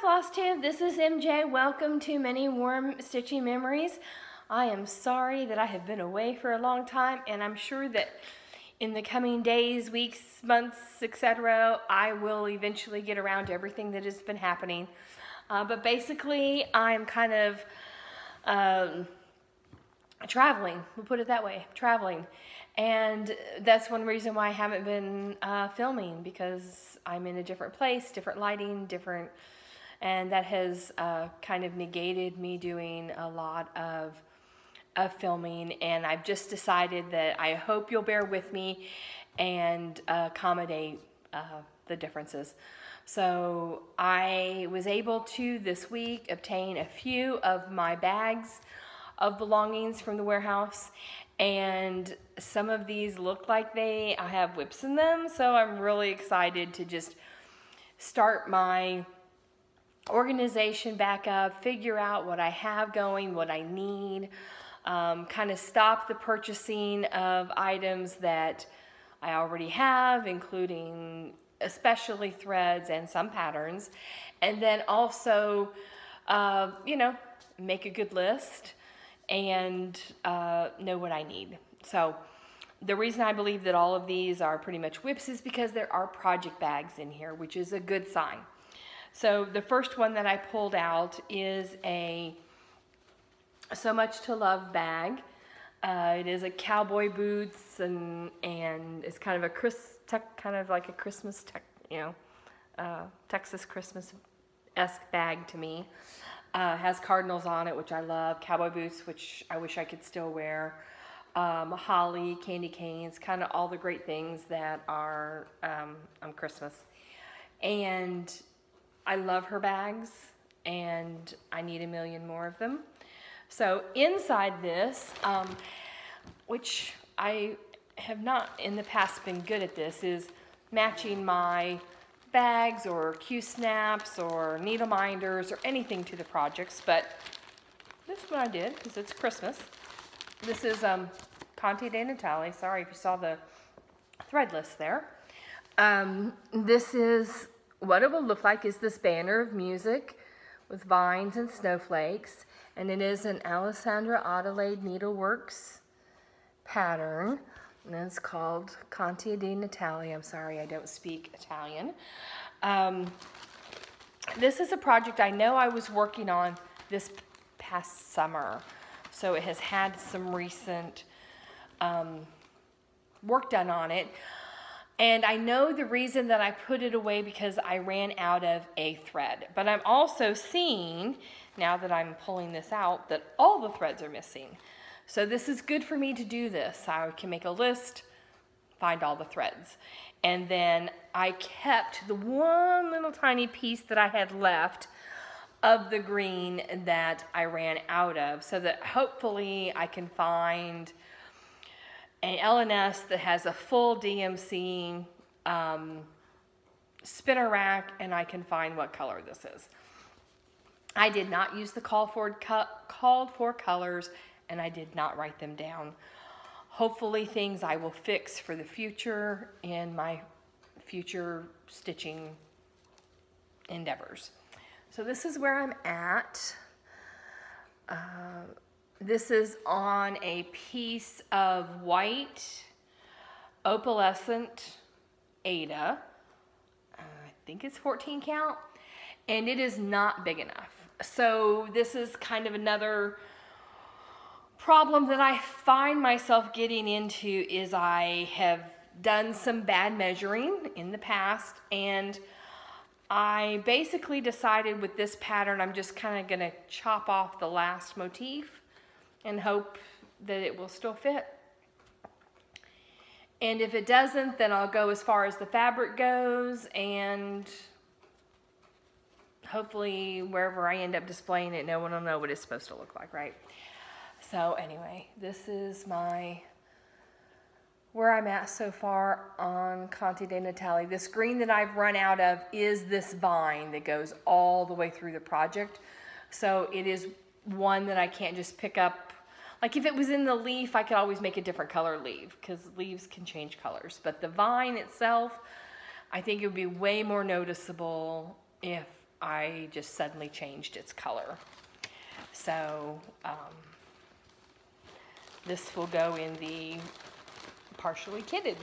Flosstube, this is MJ. Welcome to Many Warm Stitching Memories. I am sorry that I have been away for a long time, and I'm sure that in the coming days, weeks, months, etc., I will eventually get around to everything that has been happening. But basically, I'm kind of traveling, we'll put it that way, traveling. And that's one reason why I haven't been filming, because I'm in a different place, different lighting, and that has kind of negated me doing a lot of filming. And I've just decided that I hope you'll bear with me and accommodate the differences. So I was able to this week obtain a few of my bags of belongings from the warehouse, and some of these look like I have WIPs in them, so I'm really excited to just start my organization back up, figure out what I have going, what I need, kind of stop the purchasing of items that I already have, including especially threads and some patterns, and then also make a good list and know what I need. So the reason I believe that all of these are pretty much WIPs is because there are project bags in here, which is a good sign. So the first one that I pulled out is a So Much to Love bag. It is a cowboy boots, and it's kind of like a Christmas, Texas Christmas-esque bag to me. Has cardinals on it, which I love. Cowboy boots, which I wish I could still wear. Holly, candy canes, kind of all the great things that are on Christmas. And I love her bags, and I need a million more of them. So inside this, which I have not in the past been good at this, is matching my bags or Q-snaps or needle minders or anything to the projects, but this one I did because it's Christmas. This is Conte de Natale. Sorry if you saw the thread list there. This is what it will look like, is this banner of music with vines and snowflakes, and it is an Alessandra Adelaide Needleworks pattern, and it's called Conte di Natale. I'm sorry, I don't speak Italian. This is a project I know I was working on this past summer, so it has had some recent work done on it. And I know the reason that I put it away because I ran out of a thread. But I'm also seeing, now that I'm pulling this out, that all the threads are missing. So this is good for me to do this. I can make a list, find all the threads. And then I kept the one little tiny piece that I had left of the green that I ran out of, so that hopefully I can find an LNS that has a full DMC spinner rack, and I can find what color this is. I did not use the called for colors, and I did not write them down. Hopefully things I will fix for the future in my future stitching endeavors. So this is where I'm at. This is on a piece of white opalescent Aida. I think it's 14 count, and it is not big enough. So this is kind of another problem that I find myself getting into, is I have done some bad measuring in the past, and I basically decided with this pattern I'm just kind of going to chop off the last motif and hope that it will still fit. And if it doesn't, then I'll go as far as the fabric goes, and hopefully wherever I end up displaying it, no one will know what it's supposed to look like, right? So anyway, this is where I'm at so far on Conte de Natale. This green that I've run out of is this vine that goes all the way through the project. So it is one that I can't just pick up. Like if it was in the leaf, I could always make a different color leaf, because leaves can change colors. But the vine itself, I think it would be way more noticeable if I just suddenly changed its color. So this will go in the partially kitted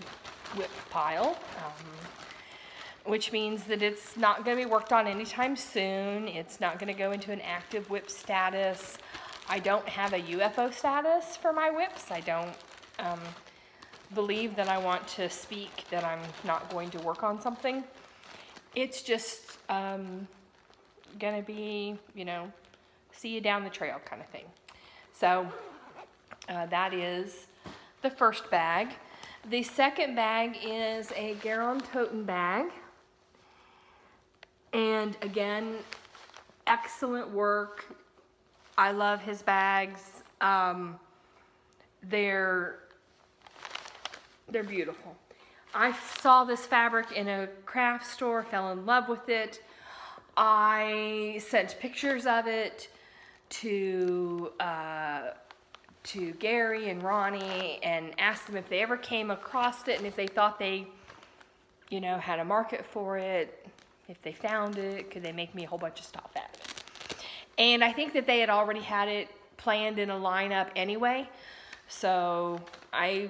WIP pile, which means that it's not going to be worked on anytime soon. It's not going to go into an active WIP status. I don't have a UFO status for my WIPs. I don't believe that I want to speak that I'm not going to work on something. It's just going to be, you know, see you down the trail kind of thing. So that is the first bag. The second bag is a Garon Toten bag. And again, excellent work. I love his bags. They're beautiful. I saw this fabric in a craft store, fell in love with it. I sent pictures of it to Gary and Ronnie and asked them if they ever came across it and if they thought they, you know, had a market for it. If they found it, could they make me a whole bunch of stuff out of it? And I think that they had already had it planned in a lineup anyway. So I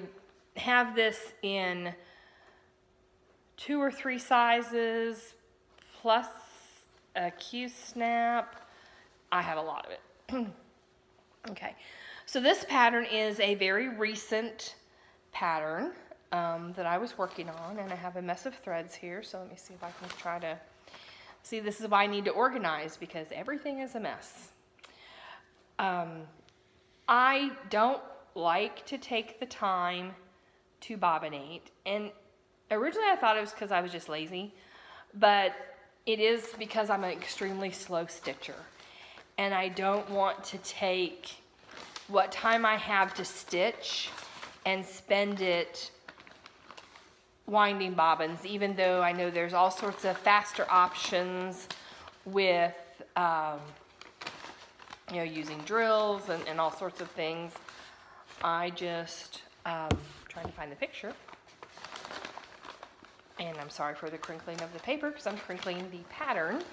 have this in 2 or 3 sizes, plus a Q-snap. I have a lot of it. Okay, so this pattern is a very recent pattern that I was working on, and I have a mess of threads here, so let me see if I can try to see. This is why I need to organize, because everything is a mess. I don't like to take the time to bobbinate, and originally I thought it was because I was just lazy, but it is because I'm an extremely slow stitcher, and I don't want to take what time I have to stitch and spend it winding bobbins, even though I know there's all sorts of faster options with you know, using drills and all sorts of things. I just trying to find the picture, and I'm sorry for the crinkling of the paper because I'm crinkling the pattern,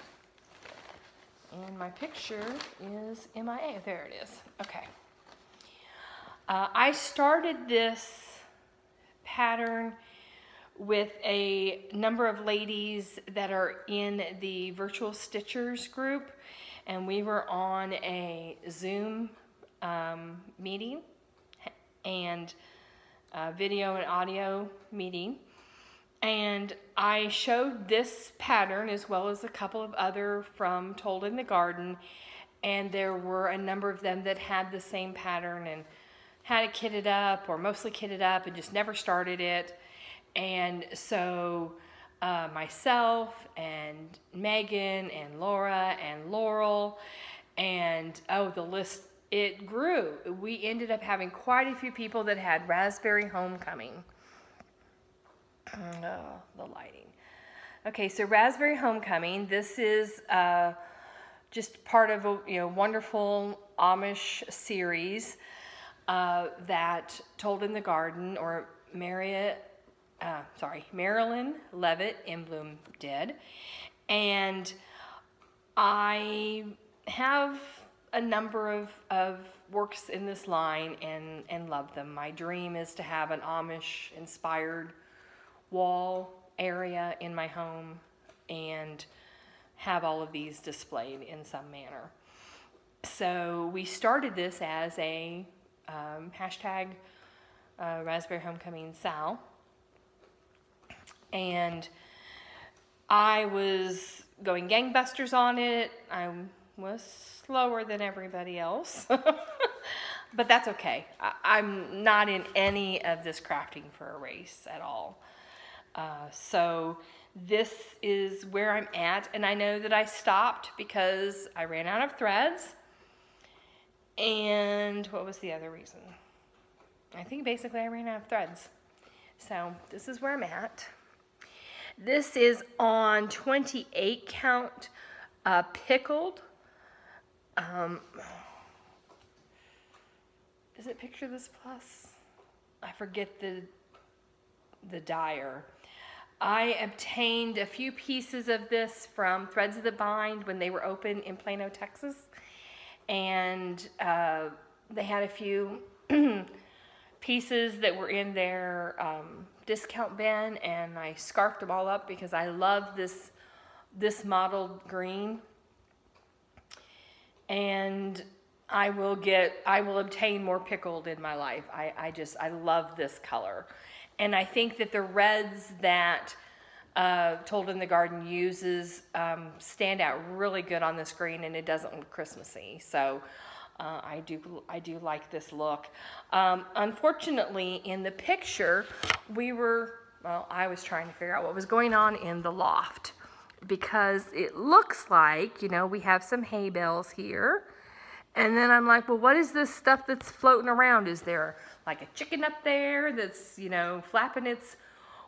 and my picture is MIA. There it is. Okay. I started this pattern with a number of ladies that are in the Virtual Stitchers group, and we were on a Zoom meeting and video and audio meeting, and I showed this pattern as well as a couple of other from Told in the Garden, and there were a number of them that had the same pattern and had it kitted up or mostly kitted up and just never started it. And so myself and Megan and Laura and Laurel and the list, it grew. We ended up having quite a few people that had Raspberry Homecoming. Oh, the lighting. Okay, so Raspberry Homecoming, this is just part of a wonderful Amish series that Told in the Garden, or Marilyn Levitt in Bloom did. And I have a number of works in this line and love them. My dream is to have an Amish inspired wall area in my home and have all of these displayed in some manner. So we started this as a hashtag Raspberry Homecoming Sal, and I was going gangbusters on it. I was slower than everybody else, but that's okay. I'm not in any of this crafting for a race at all. So this is where I'm at, and I know that I stopped because I ran out of threads. And what was the other reason? I think basically I ran out of threads. So this is where I'm at. This is on 28 count pickled. Is it Picture This Plus? I forget the dyer. I obtained a few pieces of this from Threads of the Bind when they were open in Plano, Texas. And they had a few pieces that were in their discount bin, and I scarfed them all up because I love this mottled green. And I will obtain more pickled in my life. I love this color. And I think that the reds that Told in the Garden uses stand out really good on this green, and it doesn't look Christmassy. So I do like this look. Unfortunately, in the picture, I was trying to figure out what was going on in the loft, because it looks like, you know, we have some hay bales here. And then I'm like, well, what is this stuff that's floating around? Is there like a chicken up there that's, you know, flapping its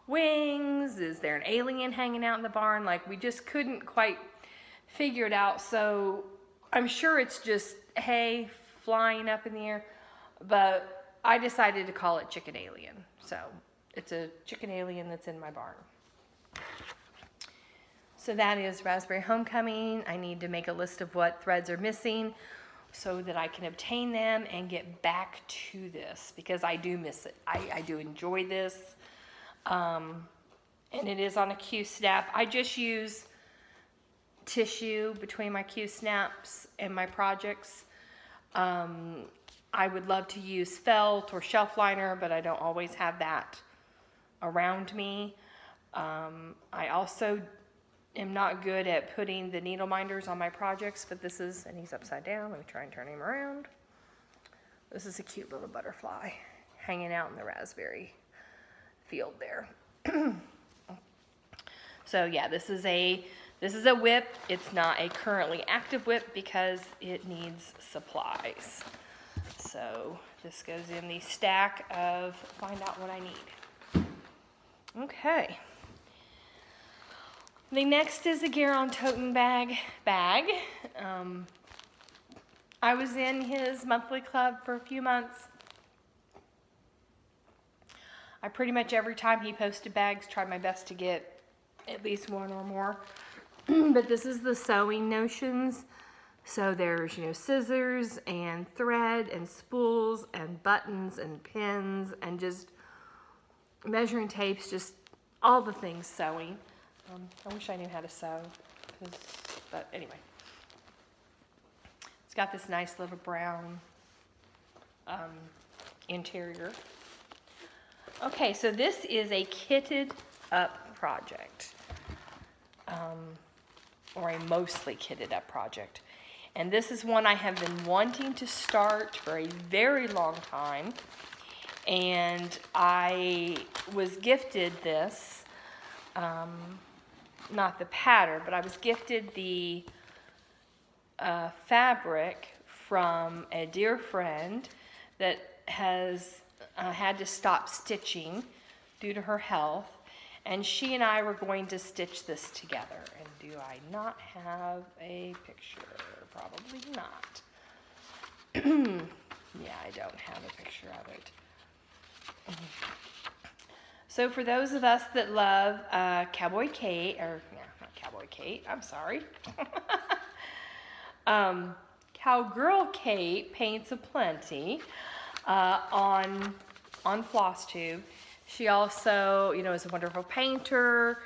wings? Is there an alien hanging out in the barn? Like, we just couldn't quite figure it out. So I'm sure it's just hay flying up in the air, but I decided to call it Chicken Alien. So it's a chicken alien that's in my barn. So that is Raspberry Homecoming. I need to make a list of what threads are missing so that I can obtain them and get back to this, because I do miss it. I do enjoy this. And it is on a Q-snap. I just use tissue between my Q-snaps and my projects. I would love to use felt or shelf liner, but I don't always have that around me. I also am not good at putting the needle minders on my projects, but this is, and he's upside down. Let me try and turn him around. This is a cute little butterfly hanging out in the raspberry field there. So yeah, this is a WIP. It's not a currently active WIP because it needs supplies. So this goes in the stack of find out what I need. Okay. The next is a Garon Toten bag. I was in his monthly club for a few months. I pretty much every time he posted bags tried my best to get at least one or more. But this is the sewing notions. So there's, you know, scissors and thread and spools and buttons and pins and just measuring tapes, just all the things sewing. I wish I knew how to sew, but anyway. It's got this nice little brown interior. Okay, so this is a kitted up project, or a mostly kitted up project. And this is one I have been wanting to start for a very long time. And I was gifted this, not the pattern, but I was gifted the fabric from a dear friend that has had to stop stitching due to her health, and she and I were going to stitch this together. And do I not have a picture? Probably not. Yeah, I don't have a picture of it. So for those of us that love Cowboy Kate, or yeah, not Cowboy Kate, I'm sorry. Cowgirl Kate Paints Aplenty on Flosstube. She also, you know, is a wonderful painter.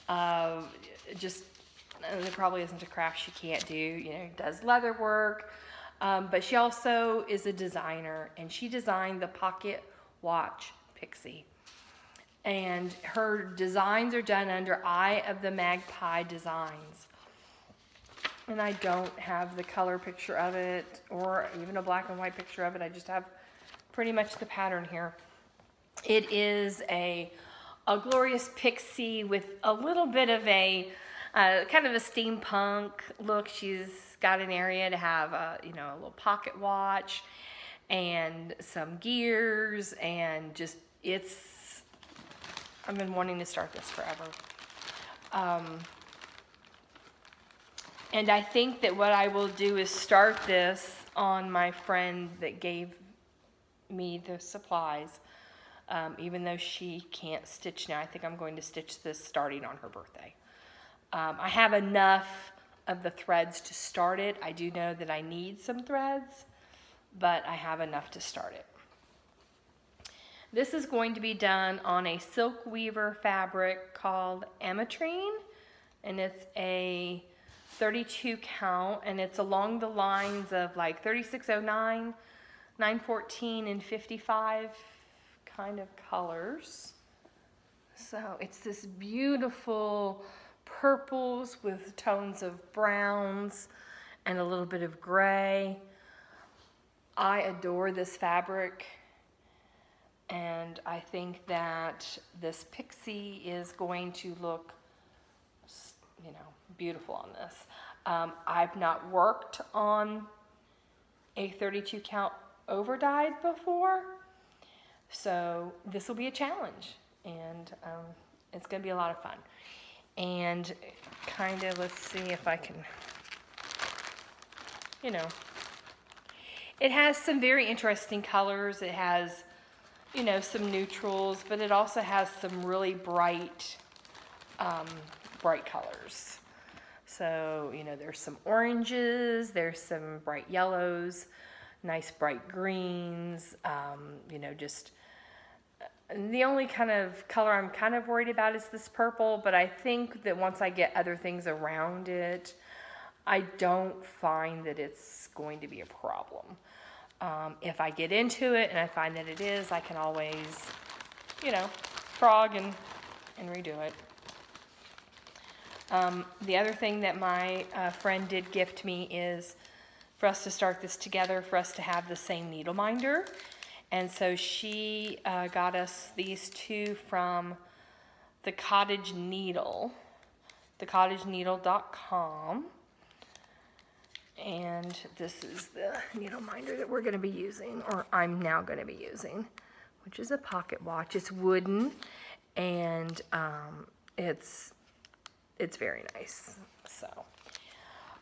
There probably isn't a craft she can't do. You know, does leather work. But she also is a designer, and she designed the pocket watch Pixie. And her designs are done under Eye of the Magpie Designs. And I don't have the color picture of it, or even a black and white picture of it. I just have pretty much the pattern here. It is a glorious pixie with a little bit of a kind of a steampunk look. She's got an area to have a, you know, a little pocket watch and some gears, and just I've been wanting to start this forever. And I think that what I will do is start this on my friend that gave me the supplies. even though she can't stitch now. I think I'm going to stitch this starting on her birthday. I have enough of the threads to start it. I do know that I need some threads, but I have enough to start it. This is going to be done on a silk weaver fabric called Ametrine, and it's a 32 count, and it's along the lines of like 3609, 914, and 55 kind of colors. So it's this beautiful purples with tones of browns and a little bit of gray. I adore this fabric, and I think that this pixie is going to look, you know, beautiful on this. I've not worked on a 32 count over dyed before, so this will be a challenge, and it's going to be a lot of fun. And kind of, let's see if I can, you know, it has some very interesting colors. It has, you know, some neutrals, but it also has some really bright, bright colors. So, you know, there's some oranges, there's some bright yellows, nice bright greens, you know, just the only kind of color I'm kind of worried about is this purple, but I think that once I get other things around it, I don't find that it's going to be a problem. If I get into it and I find that it is, I can always, you know, frog and redo it. The other thing that my friend did gift me is for us to start this together, for us to have the same needle minder. And so she got us these two from the Cottage Needle, thecottageneedle.com. And this is the needle minder that we're going to be using, or I'm now going to be using, which is a pocket watch. It's wooden, and it's very nice. So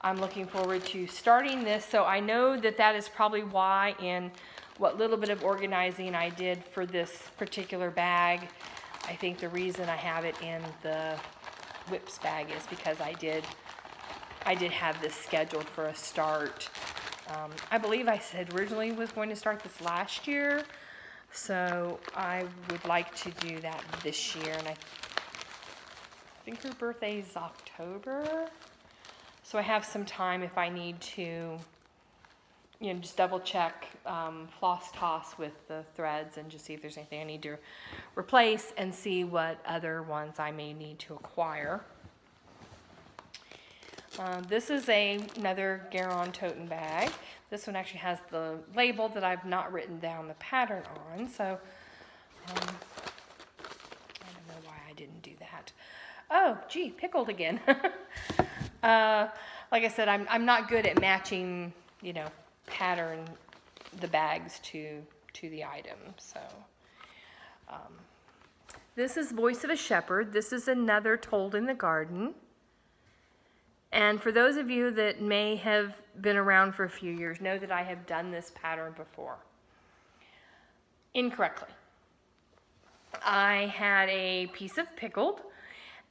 I'm looking forward to starting this. So I know that that is probably why in what little bit of organizing I did for this particular bag, I think the reason I have it in the WIPs bag is because I did have this scheduled for a start. I believe I said originally was going to start this last year, so I would like to do that this year, and I think her birthday is October, so I have some time if I need to, you know, just double check floss toss with the threads and just see if there's anything I need to replace and see what other ones I may need to acquire. This is another Garon toten bag. This one actually has the label that I've not written down the pattern on, so I don't know why I didn't do that. Oh, gee, pickled again. Like I said, I'm not good at matching, you know, pattern the bags to the item. So this is Voice of a Shepherd. This is another Told in the Garden. And for those of you that may have been around for a few years, know that I have done this pattern before. Incorrectly. I had a piece of pickled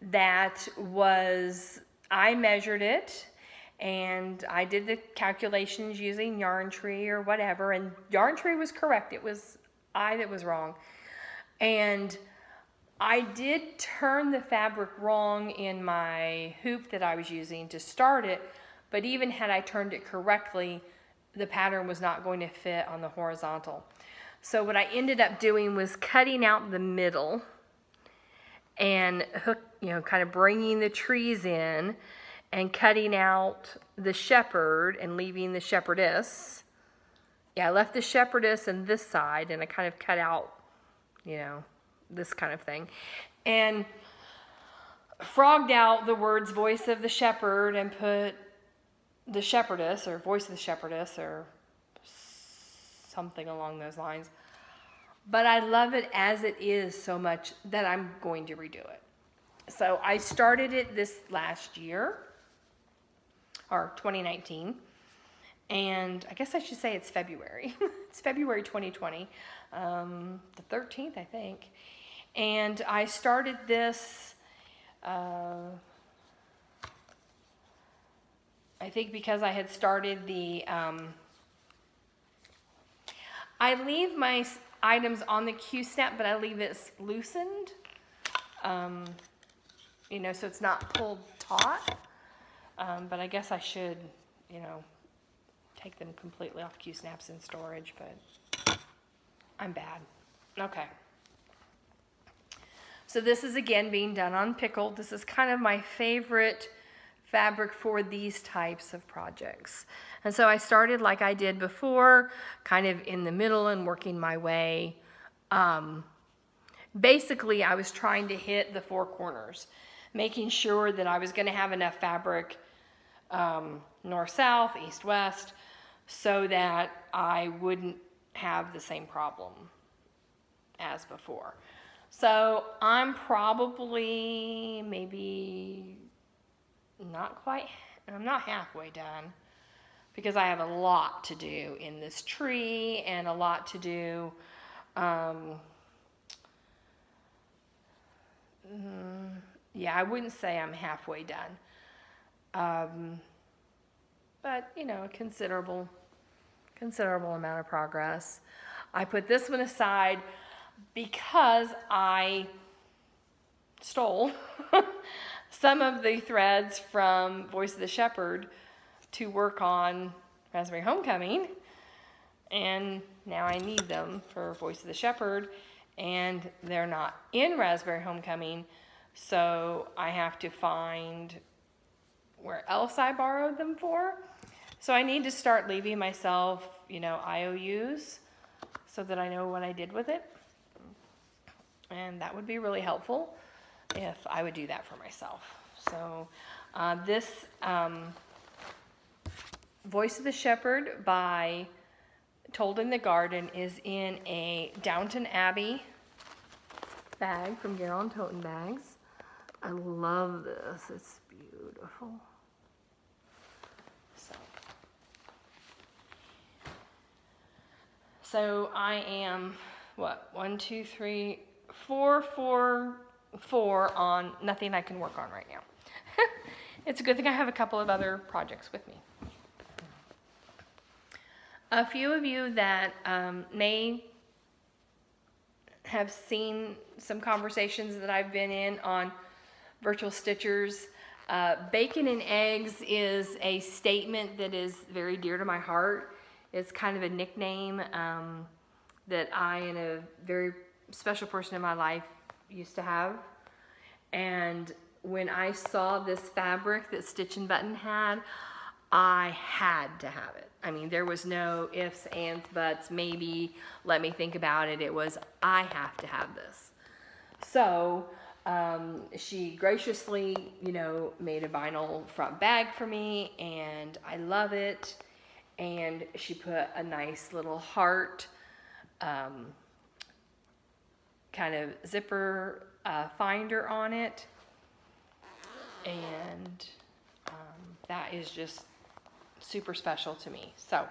that was, I measured it, and I did the calculations using Yarn Tree or whatever, and Yarn Tree was correct. It was I that was wrong. And I did turn the fabric wrong in my hoop that I was using to start it, but even had I turned it correctly, the pattern was not going to fit on the horizontal. So what I ended up doing was cutting out the middle and kind of bringing the trees in and cutting out the shepherd and leaving the shepherdess. Yeah, I left the shepherdess in this side, and I kind of cut out, you know, this kind of thing, and frogged out the words Voice of the Shepherd and put the shepherdess, or Voice of the Shepherdess, or something along those lines. But I love it as it is so much that I'm going to redo it. So I started it this last year, or 2019, and I guess I should say it's February. it's February 2020, the 13th, I think. And I started this, I think because I had started the, I leave my items on the Q-snap, but I leave it loosened, you know, so it's not pulled taut. But I guess I should, you know, take them completely off Q-snaps in storage, but I'm bad. Okay. So this is again being done on pickled. This is kind of my favorite fabric for these types of projects. And so I started like I did before, kind of in the middle and working my way. Basically, I was trying to hit the four corners, making sure that I was going to have enough fabric north-south, east-west, so that I wouldn't have the same problem as before. So I'm probably maybe I'm not halfway done, because I have a lot to do in this tree and a lot to do. Yeah, I wouldn't say I'm halfway done. But, you know, a considerable amount of progress. I put this one aside because I stole some of the threads from Voice of the Shepherd to work on Raspberry Homecoming, and now I need them for Voice of the Shepherd, and they're not in Raspberry Homecoming, so I have to find where else I borrowed them for. So I need to start leaving myself, you know, IOUs so that I know what I did with it. And that would be really helpful if I would do that for myself. So this Voice of the Shepherd by Told in the Garden is in a Downton Abbey bag from Garrel & Toten Bags. I love this. It's beautiful. So I am, what, 1, 2, 3, 4 on nothing I can work on right now. It's a good thing I have a couple of other projects with me. A few of you that may have seen some conversations that I've been in on Virtual Stitchers. Bacon and eggs is a statement that is very dear to my heart. It's kind of a nickname that I and a very special person in my life used to have. And when I saw this fabric that Stitch and Button had, I had to have it. I mean, there was no ifs, ands, buts, maybe, let me think about it. It was, I have to have this. So she graciously, you know, made a vinyl front bag for me, and I love it. And she put a nice little heart kind of zipper finder on it, and that is just super special to me. So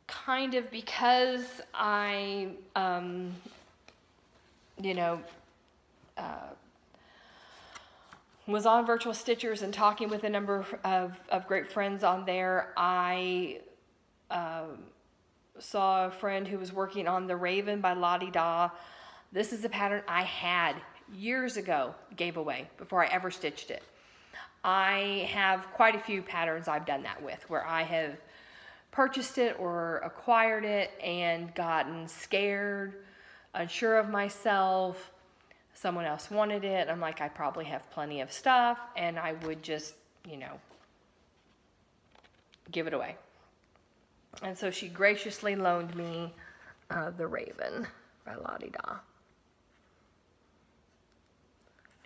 kind of because I you know, was on Virtual Stitchers and talking with a number of great friends on there, I saw a friend who was working on the Raven by Lottie Da. This is a pattern I had years ago, gave away before I ever stitched it. I have quite a few patterns I've done that with, where I have purchased it or acquired it and gotten scared, unsure of myself. Someone else wanted it. I'm like, I probably have plenty of stuff, and I would just, you know, give it away. And so she graciously loaned me the Raven by Lottie Da.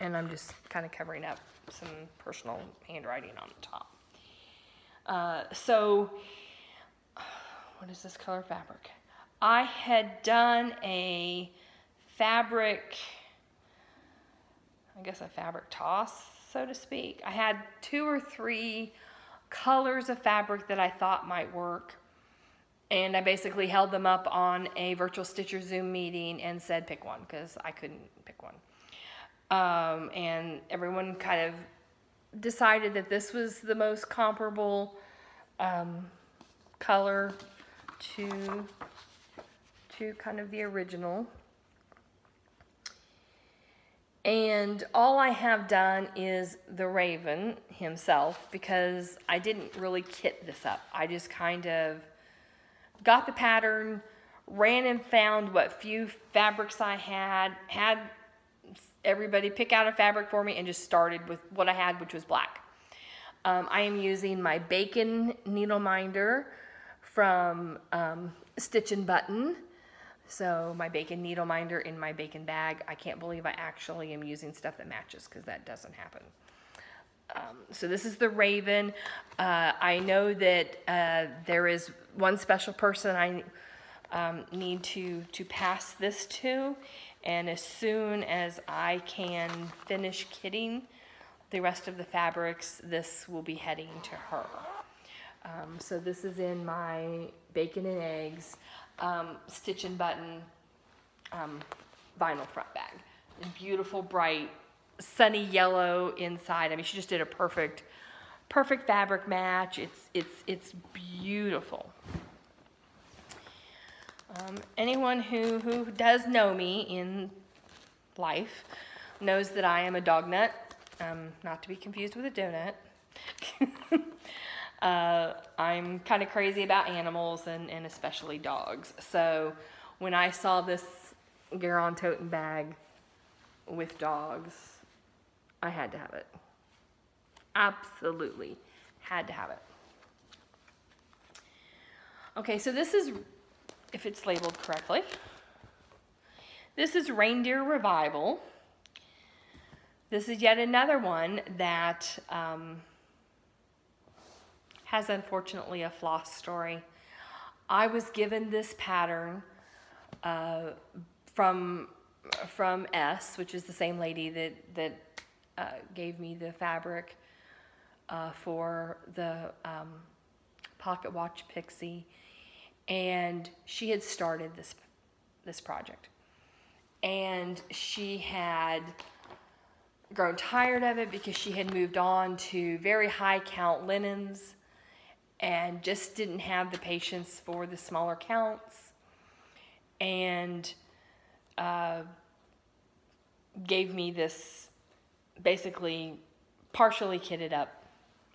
And I'm just kind of covering up some personal handwriting on the top. So, what is this color fabric? I had done a fabric, I guess a fabric toss, so to speak. I had 2 or 3 colors of fabric that I thought might work. And I basically held them up on a virtual Stitcher Zoom meeting and said pick one, because I couldn't pick one. And everyone kind of decided that this was the most comparable color to kind of the original. And all I have done is the Raven himself, because I didn't really kit this up. I just kind of got the pattern, ran and found what few fabrics I had everybody pick out a fabric for me, and just started with what I had, which was black. I am using my Bacon needle minder from Stitch and Button. So my Bacon needle minder in my Bacon bag. I can't believe I actually am using stuff that matches, because that doesn't happen. So this is the Raven. I know that there is one special person I need to pass this to, and as soon as I can finish kitting the rest of the fabrics, this will be heading to her. So this is in my Bacon and Eggs Stitch and Button vinyl front bag. Beautiful, bright, sunny yellow inside. I mean, she just did a perfect fabric match. It's beautiful. Anyone who does know me in life knows that I am a dog nut, not to be confused with a donut. I'm kind of crazy about animals, and especially dogs. So when I saw this Garon toting bag with dogs, I had to have it. Absolutely had to have it. Okay, so this is, if it's labeled correctly, this is Reindeer Revival. This is yet another one that has unfortunately a floss story. I was given this pattern from S, which is the same lady that gave me the fabric for the Pocket Watch Pixie, and she had started this project, and she had grown tired of it because she had moved on to very high count linens and just didn't have the patience for the smaller counts, and gave me this basically partially kitted up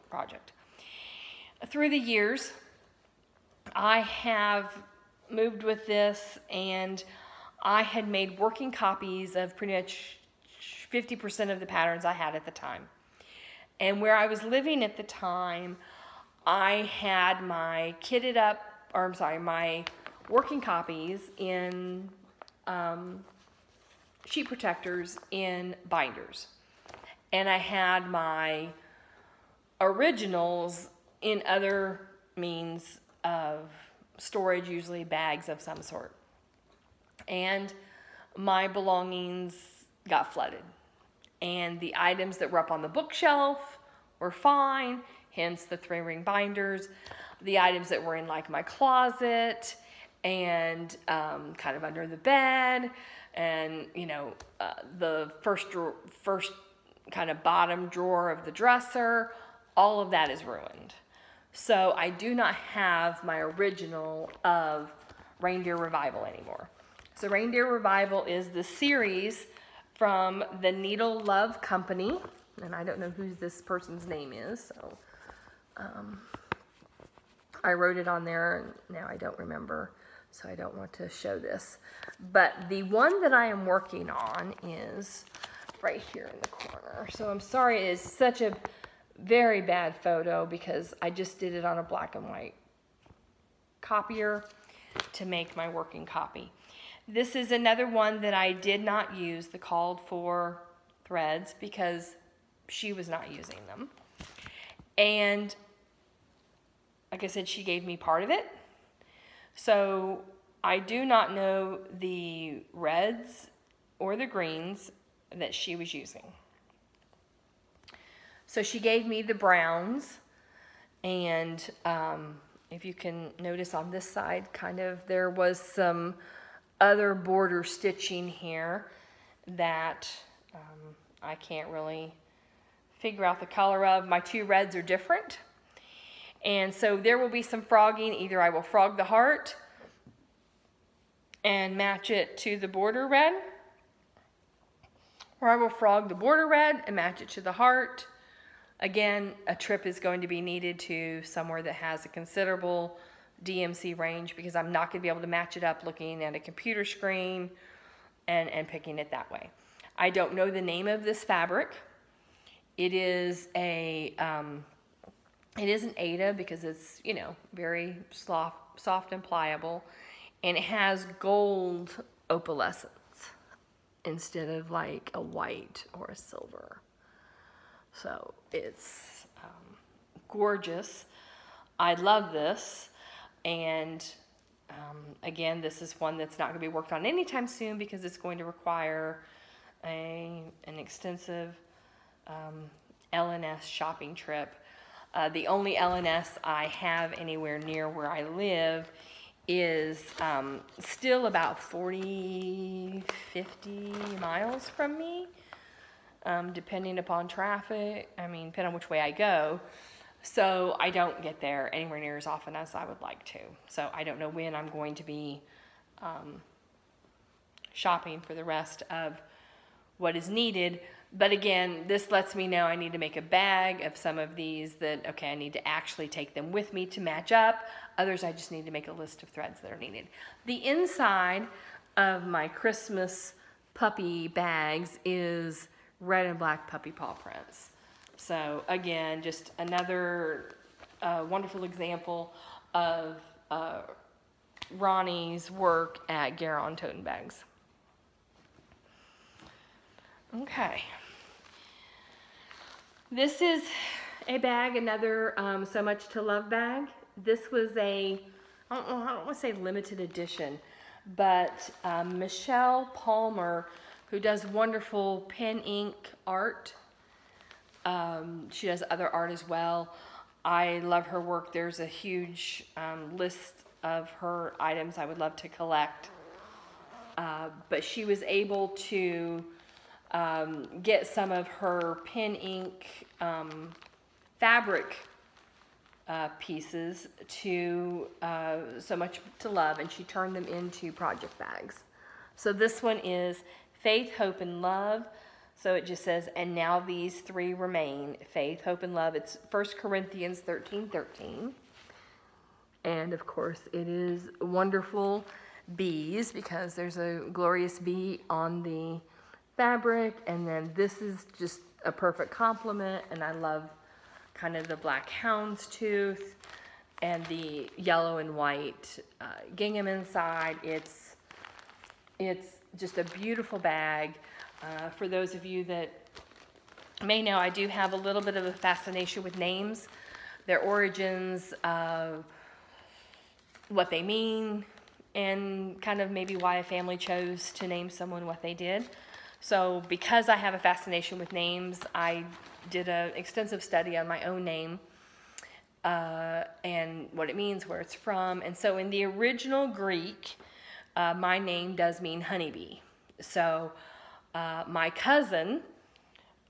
project. Through the years, I have moved with this, and I had made working copies of pretty much 50% of the patterns I had at the time. And where I was living at the time, I had my kitted up, or I'm sorry, my working copies in sheet protectors in binders. And I had my originals in other means of storage, usually bags of some sort. And my belongings got flooded. And the items that were up on the bookshelf were fine, hence the 3-ring binders. The items that were in like my closet and kind of under the bed, and you know, the first kind of bottom drawer of the dresser, all of that is ruined. So I do not have my original of Reindeer Revival anymore. So Reindeer Revival is the series from the Needle Love Company, and I don't know who this person's name is, so I wrote it on there, and now I don't remember, so I don't want to show this. But the one that I am working on is right here in the corner. So I'm sorry, it is such a very bad photo because I just did it on a black and white copier to make my working copy. This is another one that I did not use the called for threads because she was not using them. And like I said, she gave me part of it. So I do not know the reds or the greens that she was using. So she gave me the browns And if you can notice on this side, kind of, there was some other border stitching here that I can't really figure out the color of. My two reds are different. And so there will be some frogging. Either I will frog the heart and match it to the border red, or I will frog the border red and match it to the heart. Again, a trip is going to be needed to somewhere that has a considerable DMC range, because I'm not going to be able to match it up looking at a computer screen and picking it that way. I don't know the name of this fabric. It is an Aida, because it's, you know, very soft and pliable, and it has gold opalescence instead of like a white or a silver. So it's gorgeous. I love this. And again, this is one that's not going to be worked on anytime soon, because it's going to require an extensive LNS shopping trip. The only LNS I have anywhere near where I live is still about 40, 50 miles from me, depending upon traffic. I mean, depending on which way I go. So I don't get there anywhere near as often as I would like to. So I don't know when I'm going to be shopping for the rest of what is needed. But again, this lets me know I need to make a bag of some of these that, okay, I need to actually take them with me to match up. Others, I just need to make a list of threads that are needed. The inside of my Christmas puppy bags is red and black puppy paw prints. So again, just another wonderful example of Ronnie's work at Garon Toten Bags. Okay. This is a bag, another So Much to Love bag. This was I don't want to say limited edition, but Michelle Palmer, who does wonderful pen ink art. She does other art as well. I love her work. There's a huge list of her items I would love to collect. But she was able to get some of her pen ink fabric pieces to So Much to Love, and she turned them into project bags. So this one is Faith, Hope, and Love. So it just says, and now these three remain, faith, hope, and love. It's 1 Corinthians 13:13. And of course, it is wonderful bees, because there's a glorious bee on the fabric. And then this is just a perfect complement. And I love kind of the black houndstooth and the yellow and white gingham inside. It's just a beautiful bag. For those of you that may know, I do have a little bit of a fascination with names, their origins, what they mean, and kind of maybe why a family chose to name someone what they did. So because I have a fascination with names, I did an extensive study on my own name and what it means, where it's from. And so in the original Greek, my name does mean honeybee. So my cousin,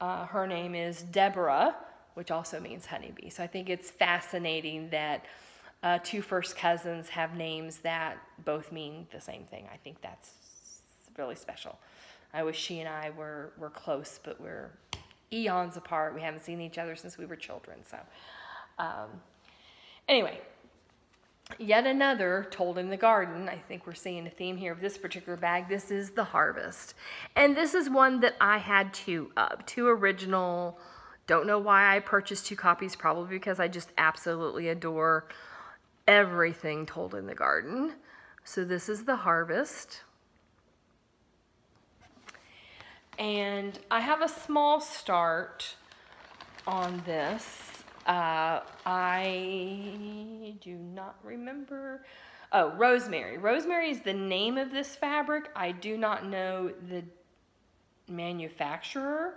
her name is Deborah, which also means honeybee. So I think it's fascinating that two first cousins have names that both mean the same thing. I think that's really special. I wish she and I were close, but we're eons apart. We haven't seen each other since we were children. So anyway, yet another told in the garden. I think we're seeing a theme here of this particular bag. This is the Harvest. And this is one that I had two original. Don't know why I purchased two copies, probably because I just absolutely adore everything told in the garden. So this is the Harvest. And I have a small start on this. I do not remember. Oh, Rosemary. Rosemary is the name of this fabric. I do not know the manufacturer.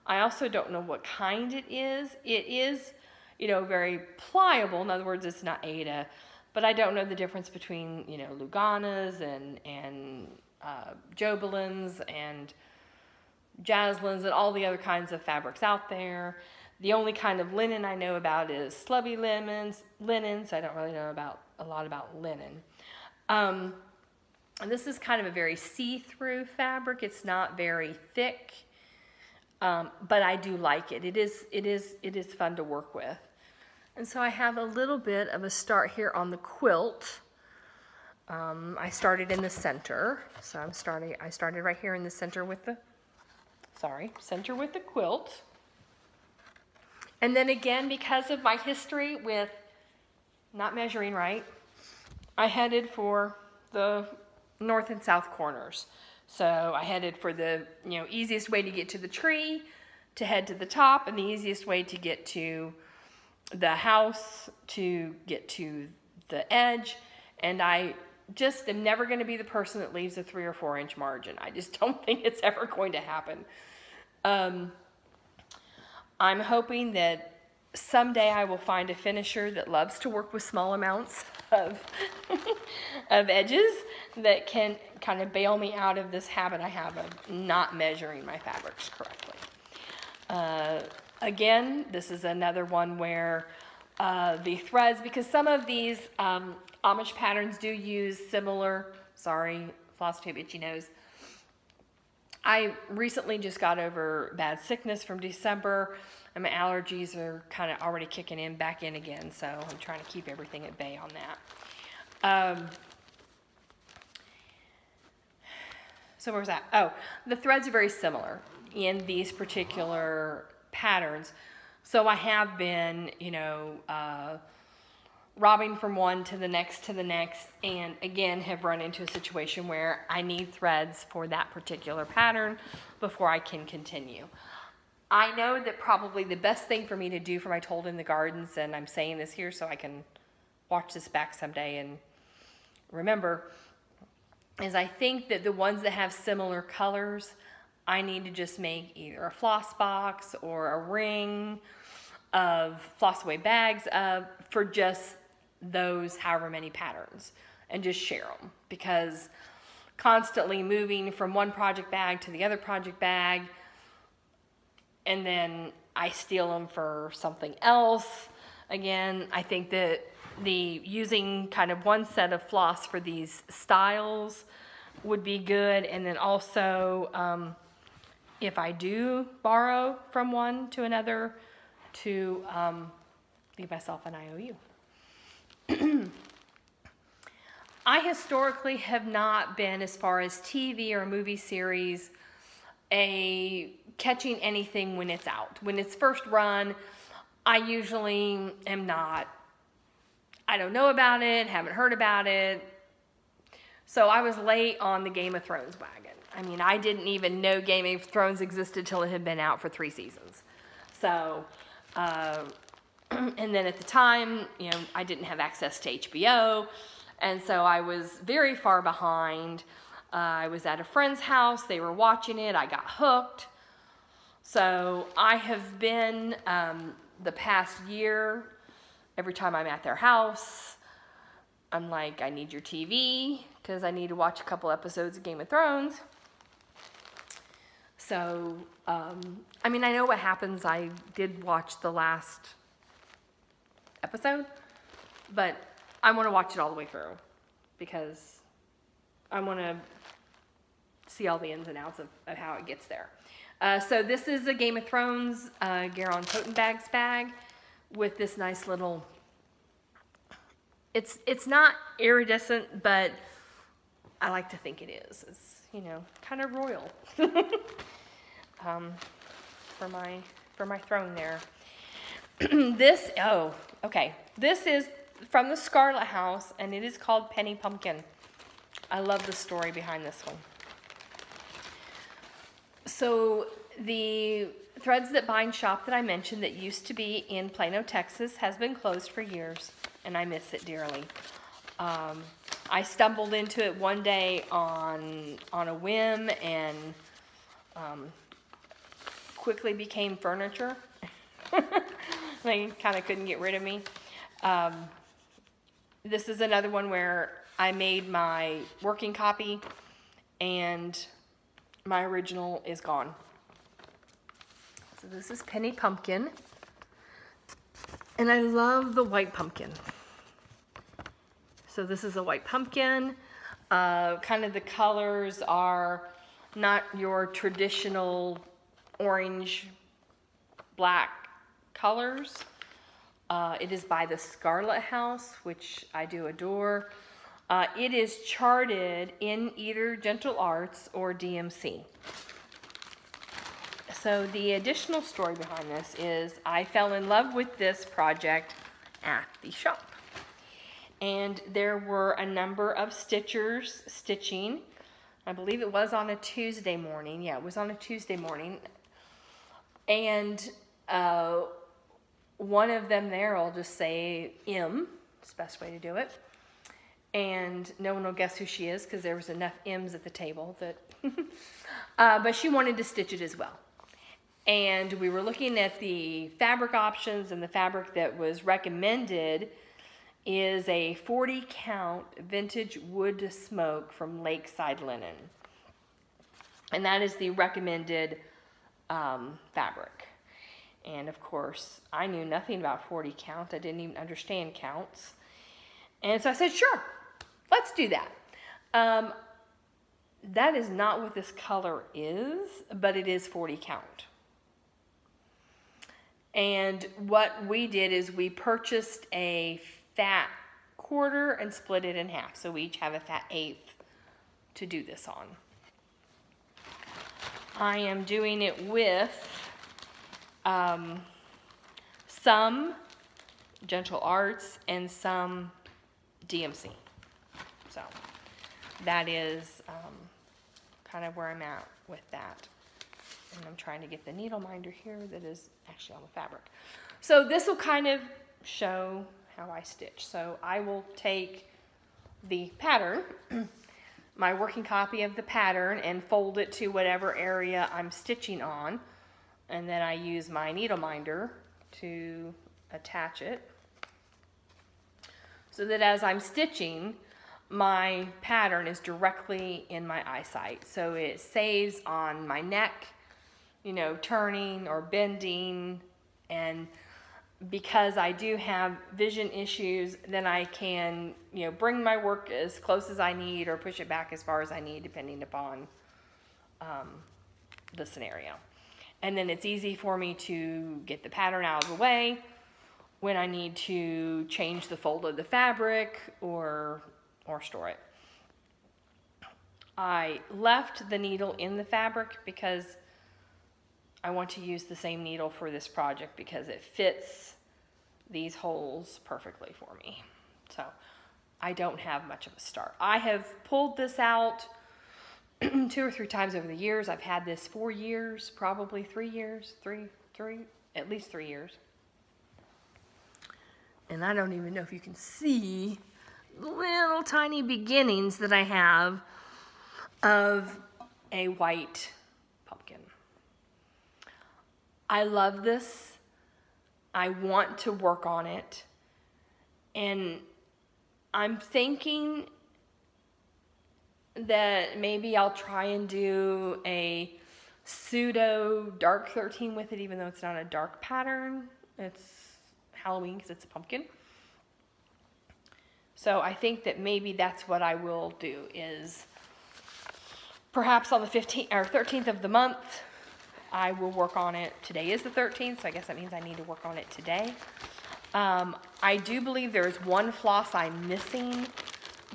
I also don't know what kind it is. It is you know, very pliable. In other words, it's not Aida, but I don't know the difference between, you know, Luganas and Jobelins and Jaslins and all the other kinds of fabrics out there. The only kind of linen I know about is slubby linen, so I don't really know a lot about linen. And this is kind of a very see-through fabric. It's not very thick, but I do like it. It is fun to work with. And so I have a little bit of a start here on the quilt. I started in the center, so I started right here in the center with the, center with the quilt. And then again, because of my history with not measuring right, I headed for the north and south corners. So I headed for the, you know, easiest way to get to the tree, to head to the top, and the easiest way to get to the house, to get to the edge. And I just am never going to be the person that leaves a 3 or 4 inch margin. I just don't think it's ever going to happen. I'm hoping that someday I will find a finisher that loves to work with small amounts of, of edges that can kind of bail me out of this habit I have of not measuring my fabrics correctly. Again, this is another one where the threads, because some of these Amish patterns do use similar, Flosstube itchy nose. I recently just got over bad sickness from December, and my allergies are kind of already kicking in back in again, so I'm trying to keep everything at bay on that. So where was that? Oh, the threads are very similar in these particular patterns. So I have been, you know, robbing from one to the next, and again have run into a situation where I need threads for that particular pattern before I can continue. I know that probably the best thing for me to do for my Told in the Gardens, and I'm saying this here so I can watch this back someday and remember, is I think that the ones that have similar colors, I need to just make either a floss box or a ring of floss away bags for just those however many patterns, and just share them, because constantly moving from one project bag to the other project bag, and then I steal them for something else. Again, I think that using kind of one set of floss for these styles would be good, and then also if I do borrow from one to another, to leave myself an IOU. I historically have not been, as far as TV or movie series, catching anything when it's out. When it's first run, I usually am not, I don't know about it, haven't heard about it. So I was late on the Game of Thrones wagon. I mean, I didn't even know Game of Thrones existed till it had been out for 3 seasons. So, and then at the time, you know, I didn't have access to HBO, and so I was very far behind. I was at a friend's house, they were watching it, I got hooked. So I have been, the past year, every time I'm at their house, I'm like, I need your TV, because I need to watch a couple episodes of Game of Thrones. So, I mean, I know what happens. I did watch the last episode, but I want to watch it all the way through, because I want to see all the ins and outs of how it gets there. So this is a Game of Thrones Garon Totenbags bag with this nice little, it's not iridescent, but I like to think it is. It's, you know, kind of royal for my throne there. This, this is from the Scarlet House, and it is called Penny Pumpkin. I love the story behind this one. So the Threads That Bind shop that I mentioned that used to be in Plano, Texas, has been closed for years, and I miss it dearly. I stumbled into it one day on a whim, and quickly became furniture. They kind of couldn't get rid of me. This is another one where I made my working copy and my original is gone. So this is Penny Pumpkin. And I love the white pumpkin. So this is a white pumpkin. Kind of the colors are not your traditional orange, black colors. It is by the Scarlet House, which I do adore. It is charted in either Gentle Arts or DMC. So the additional story behind this is I fell in love with this project at the shop. And there were a number of stitchers stitching. I believe it was on a Tuesday morning. Yeah, it was on a Tuesday morning. And one of them there, I'll just say M, it's the best way to do it. And no one will guess who she is because there was enough M's at the table that, but she wanted to stitch it as well. And we were looking at the fabric options, and the fabric that was recommended is a 40 count vintage wood smoke from Lakeside Linen. And that is the recommended fabric. And of course, I knew nothing about 40 count. I didn't even understand counts. And so I said, sure, let's do that. That is not what this color is, but it is 40 count. And what we did is we purchased a fat quarter and split it in half. So we each have a fat eighth to do this on. I am doing it with some Gentle Arts and some DMC. So that is kind of where I'm at with that. And I'm trying to get the needle minder here that is actually on the fabric. So this will kind of show how I stitch. So I will take the pattern, my working copy of the pattern, and fold it to whatever area I'm stitching on. And then I use my needle minder to attach it so that as I'm stitching, my pattern is directly in my eyesight. So it saves on my neck, you know, turning or bending. And because I do have vision issues, then I can, you know, bring my work as close as I need or push it back as far as I need, depending upon the scenario. And then it's easy for me to get the pattern out of the way when I need to change the fold of the fabric or store it. I left the needle in the fabric because I want to use the same needle for this project because it fits these holes perfectly for me. So I don't have much of a start. I have pulled this out 2 or 3 times over the years. I've had this 4 years, probably 3 years, at least 3 years. And I don't even know if you can see the little tiny beginnings that I have of a white pumpkin. I love this. I want to work on it. And I'm thinking that maybe I'll try and do a pseudo dark 13 with it, even though it's not a dark pattern. It's Halloween because it's a pumpkin. So I think that maybe that's what I will do, is perhaps on the 15th or 13th of the month, I will work on it. Today is the 13th, so I guess that means I need to work on it today. I do believe there is one floss I'm missing,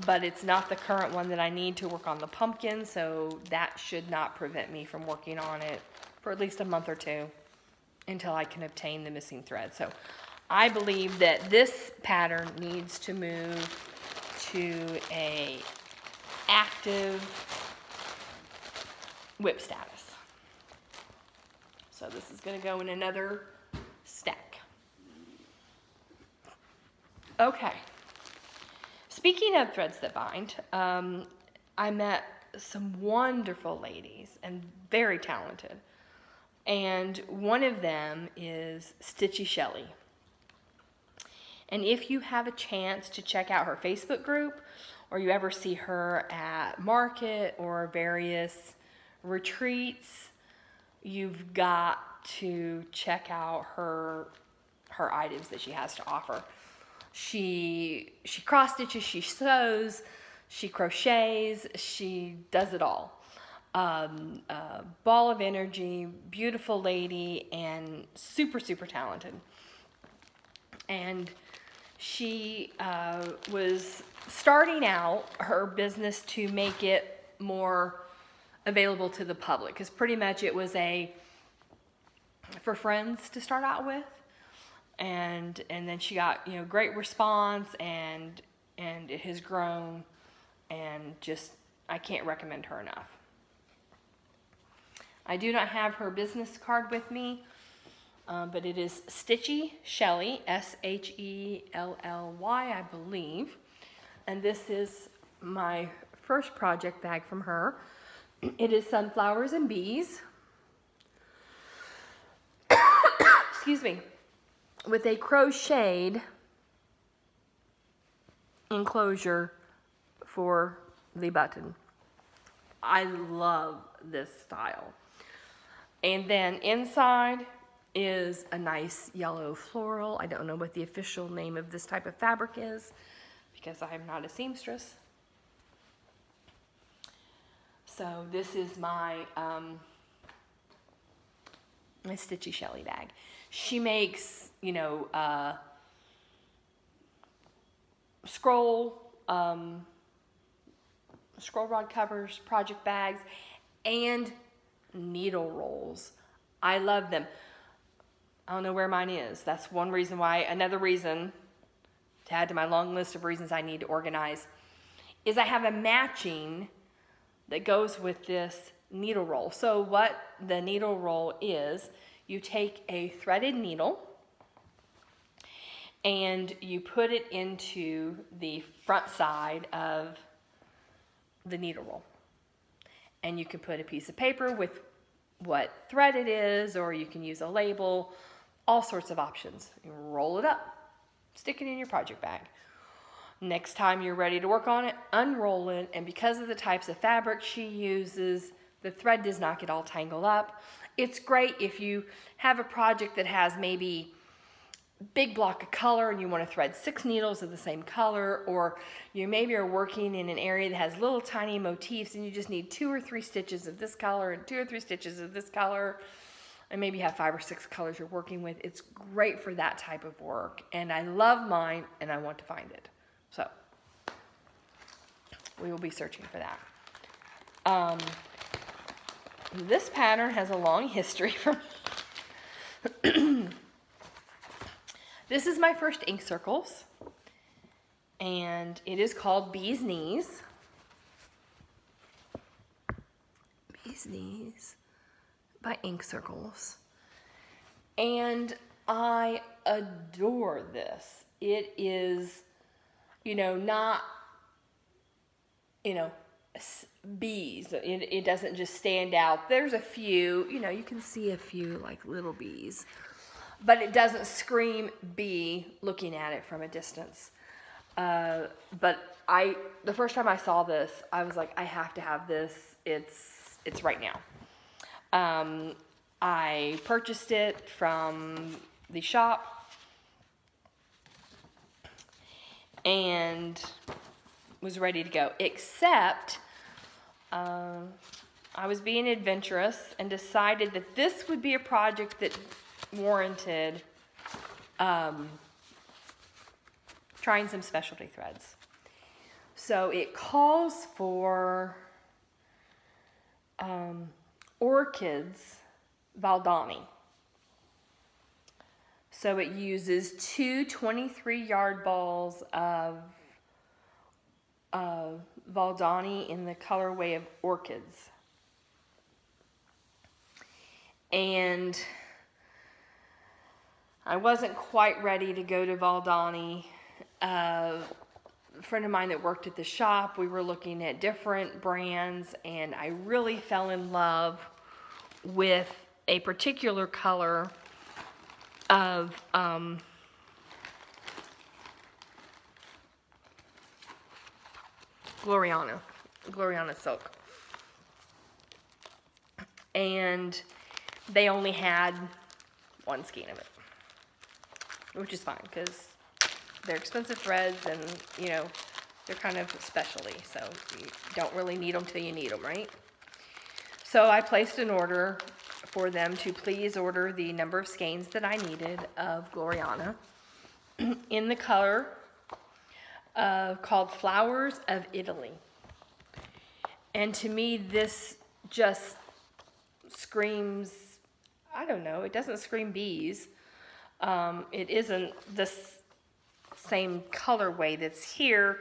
but it's not the current one that I need to work on the pumpkin, so that should not prevent me from working on it for at least a month or 2 until I can obtain the missing thread. So I believe that this pattern needs to move to a active WIP status. So this is going to go in another stack. Okay. Speaking of threads that bind, I met some wonderful ladies and very talented. And one of them is Stitchy Shelley. And if you have a chance to check out her Facebook group, or you ever see her at market or various retreats, you've got to check out her items that she has to offer. She cross stitches, she sews, she crochets, she does it all. Ball of energy, beautiful lady, and super, super talented. And she was starting out her business to make it more available to the public, because pretty much it was for friends to start out with, and then she got, you know, great response, and it has grown, and just I can't recommend her enough. I do not have her business card with me, but it is Stitchy Shelly, Shelly, I believe. And this is my first project bag from her. It is sunflowers and bees. Excuse me. With a crocheted enclosure for the button. I love this style. And then inside is a nice yellow floral. I don't know what the official name of this type of fabric is, because I'm not a seamstress. So this is my my Stitchy Shelly bag. She makes, you know, scroll rod covers, project bags, and needle rolls. I love them. I don't know where mine is. That's one reason why. Another reason to add to my long list of reasons I need to organize is I have a matching that goes with this needle roll. So what the needle roll is, you take a threaded needle and you put it into the front side of the needle roll. And you can put a piece of paper with what thread it is, or you can use a label, all sorts of options. You roll it up, stick it in your project bag. Next time you're ready to work on it, unroll it, and because of the types of fabric she uses, the thread does not get all tangled up. It's great if you have a project that has maybe big block of color and you want to thread 6 needles of the same color, or you maybe are working in an area that has little tiny motifs and you just need 2 or 3 stitches of this color and 2 or 3 stitches of this color, and maybe you have 5 or 6 colors you're working with. It's great for that type of work, and I love mine and I want to find it. So we will be searching for that. This pattern has a long history for me. This is my first ink circles, and it is called Bee's Knees. Bee's Knees by Ink Circles. And I adore this. It is, you know, not, you know, bees. It doesn't just stand out. There's a few, you know, you can see a few like little bees, but it doesn't scream bee looking at it from a distance. But the first time I saw this, I was like, I have to have this. It's right now. I purchased it from the shop and was ready to go, except I was being adventurous and decided that this would be a project that warranted trying some specialty threads. So it calls for orchids Valdani. So it uses 2 23-yard balls of Valdani in the colorway of orchids. And I wasn't quite ready to go to Valdani. A friend of mine that worked at the shop, we were looking at different brands, and I really fell in love with a particular color of Gloriana silk. And they only had one skein of it, which is fine because they're expensive threads and, you know, they're kind of specialty, so you don't really need them till you need them, right? So I placed an order for them to please order the number of skeins that I needed of Gloriana in the color called Flowers of Italy. And to me, this just screams, I don't know, it doesn't scream bees. It isn't this same colorway that's here.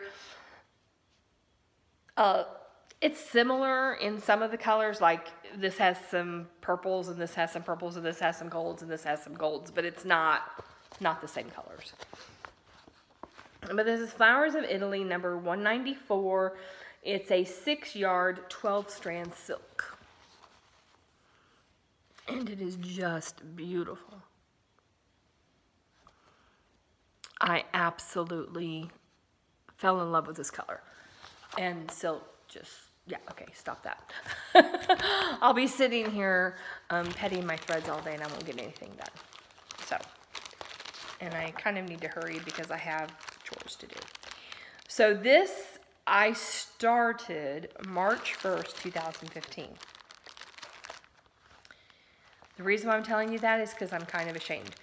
It's similar in some of the colors, like this has some purples and this has some purples and this has some golds and this has some golds, but it's not the same colors. But this is Flowers of Italy, number 194. It's a 6-yard, 12-strand silk. And it is just beautiful. I absolutely fell in love with this color. And silk just, yeah, okay, stop that. I'll be sitting here petting my threads all day and I won't get anything done. So, and I kind of need to hurry because I have chores to do. So this, I started March 1st, 2015. The reason why I'm telling you that is because I'm kind of ashamed.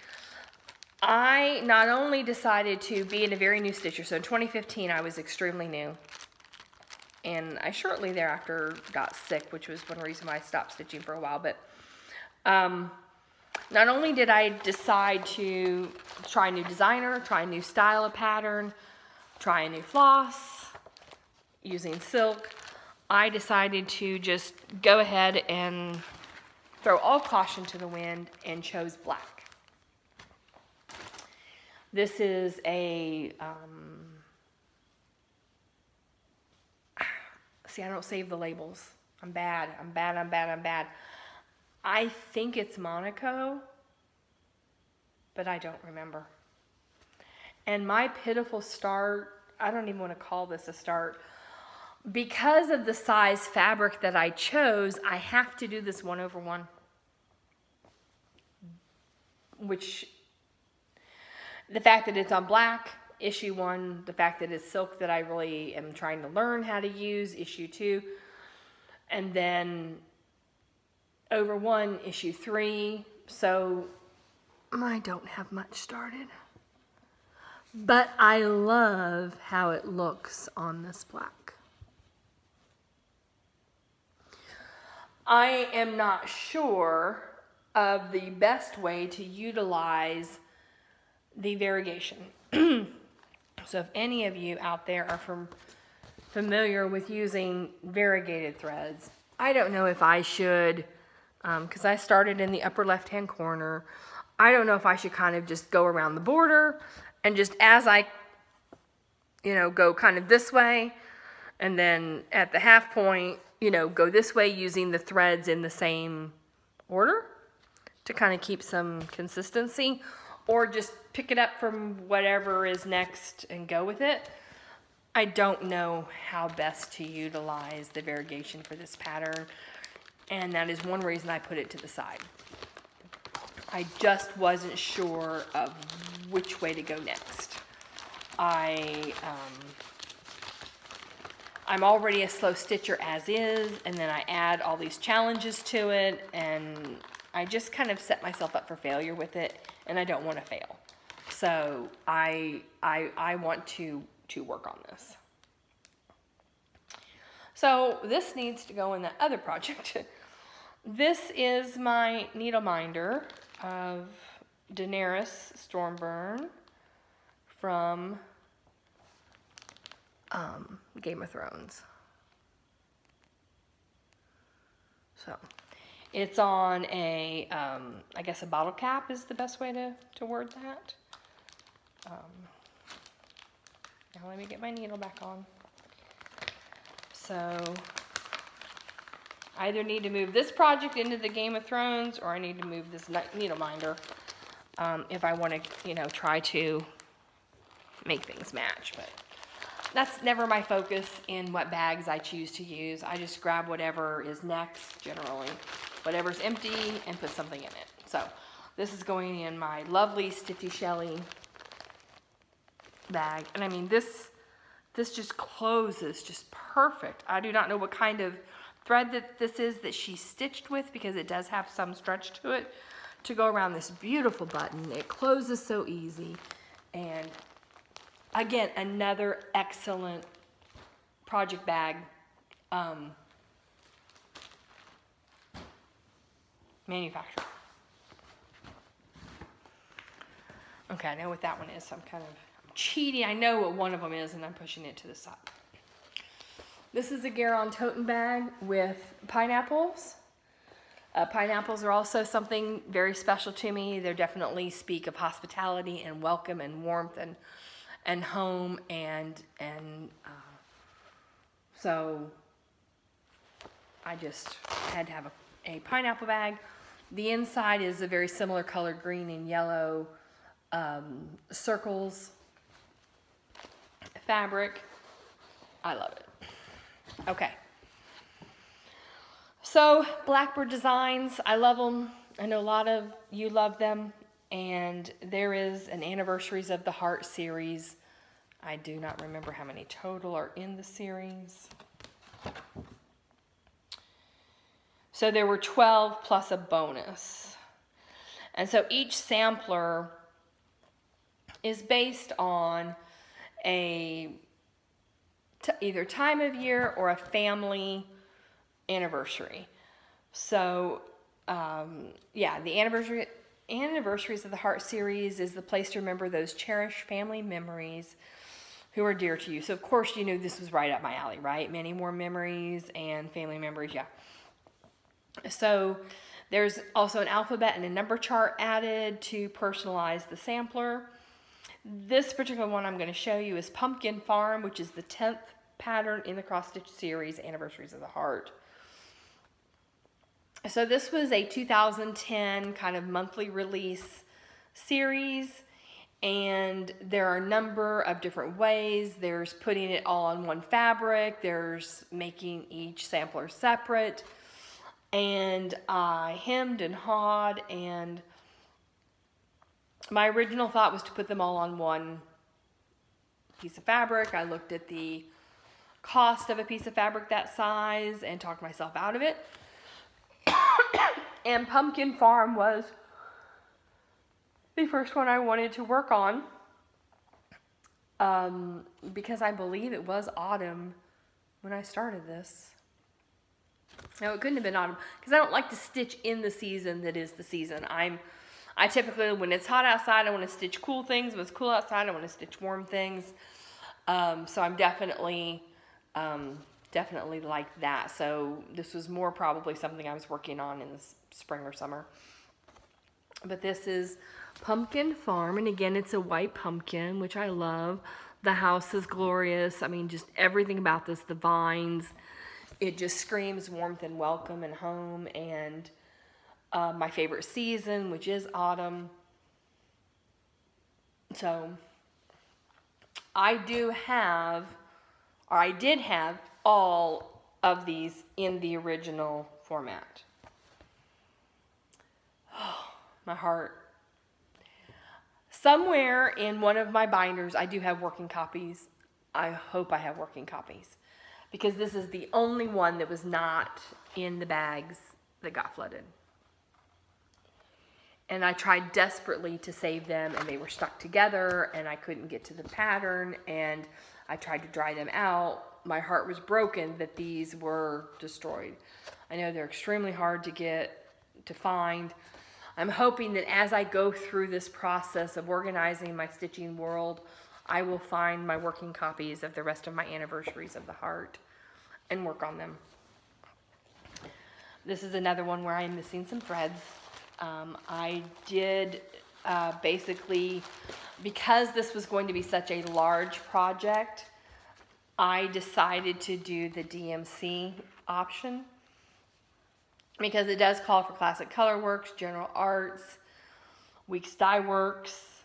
I not only decided to be in a very new stitcher, so in 2015 I was extremely new. And I shortly thereafter got sick, which was one reason why I stopped stitching for a while. But not only did I decide to try a new designer, try a new style of pattern, try a new floss using silk, I decided to just go ahead and throw all caution to the wind and chose black. This is a, see, I don't save the labels. I'm bad. I think it's Monaco, but I don't remember. And my pitiful start, I don't even want to call this a start. Because of the size fabric that I chose, I have to do this 1/1. Which, the fact that it's on black, issue 1, the fact that it's silk that I really am trying to learn how to use, issue 2, and then over 1, issue 3, so I don't have much started. But I love how it looks on this black. I am not sure of the best way to utilize the variegation. So if any of you out there are familiar with using variegated threads, I don't know if I should, because I started in the upper left-hand corner, I don't know if I should kind of just go around the border and just as I, you know, go kind of this way, and then at the half point, you know, go this way using the threads in the same order to kind of keep some consistency, or just pick it up from whatever is next and go with it. I don't know how best to utilize the variegation for this pattern, and that is one reason I put it to the side. I just wasn't sure of which way to go next. I'm already a slow stitcher as is, and then I add all these challenges to it, and I just kind of set myself up for failure with it, and I don't want to fail. So I want to work on this. So this needs to go in that other project. This is my needle minder of Daenerys Stormburn from Game of Thrones. So it's on a, I guess a bottle cap is the best way to word that. Now let me get my needle back on. So I either need to move this project into the Game of Thrones, or I need to move this needle minder if I want to, you know, try to make things match. But that's never my focus in what bags I choose to use. I just grab whatever is next, generally. Whatever's empty, and put something in it. So this is going in my lovely Stitchy Shelly bag. And I mean, this just closes just perfect. I do not know what kind of thread that this is that she stitched with, because it does have some stretch to it to go around this beautiful button. It closes so easy. And again, another excellent project bag manufacturer. Okay, I know what that one is, so I'm cheating. I know what one of them is, and I'm pushing it to the side. This is a Garon toten bag with pineapples. Pineapples are also something very special to me. They definitely speak of hospitality and welcome and warmth and home, and so I just had to have a pineapple bag. The inside is a very similar color, green and yellow circles fabric. I love it. Okay. So Blackbird Designs, I love them. I know a lot of you love them. And there is an Anniversaries of the Heart series. I do not remember how many total are in the series. So there were 12 plus a bonus. And so each sampler is based on either time of year or a family anniversary. So yeah, the Anniversaries of the Heart series is the place to remember those cherished family memories who are dear to you. So of course you knew this was right up my alley, right? Many more memories and family memories, yeah. So there's also an alphabet and a number chart added to personalize the sampler. This particular one I'm going to show you is Pumpkin Farm, which is the 10th pattern in the Cross Stitch series, Anniversaries of the Heart. So this was a 2010 kind of monthly release series, and there are a number of different ways. There's putting it all on one fabric, there's making each sampler separate, and I hemmed and hawed, and my original thought was to put them all on one piece of fabric. I looked at the cost of a piece of fabric that size and talked myself out of it. And Pumpkin Farm was the first one I wanted to work on, because I believe it was autumn when I started this. No, it couldn't have been autumn, because I don't like to stitch in the season that is the season. I typically, when it's hot outside, I want to stitch cool things. When it's cool outside, I want to stitch warm things. So I'm definitely like that. So this was more probably something I was working on in the spring or summer. But this is Pumpkin Farm, and again, it's a white pumpkin, which I love. The house is glorious. I mean, just everything about this, the vines, it just screams warmth and welcome and home, and my favorite season, which is autumn. So I did have all of these in the original format. Oh, my heart. Somewhere in one of my binders, I do have working copies. I hope I have working copies, because this is the only one that was not in the bags that got flooded. And I tried desperately to save them, and they were stuck together, and I couldn't get to the pattern, and I tried to dry them out. My heart was broken that these were destroyed. I know they're extremely hard to find. I'm hoping that as I go through this process of organizing my stitching world, I will find my working copies of the rest of my Anniversaries of the Heart and work on them. This is another one where I'm missing some threads. I did basically, because this was going to be such a large project, I decided to do the DMC option, because it does call for Classic Color Works, General Arts, Weeks Dye Works.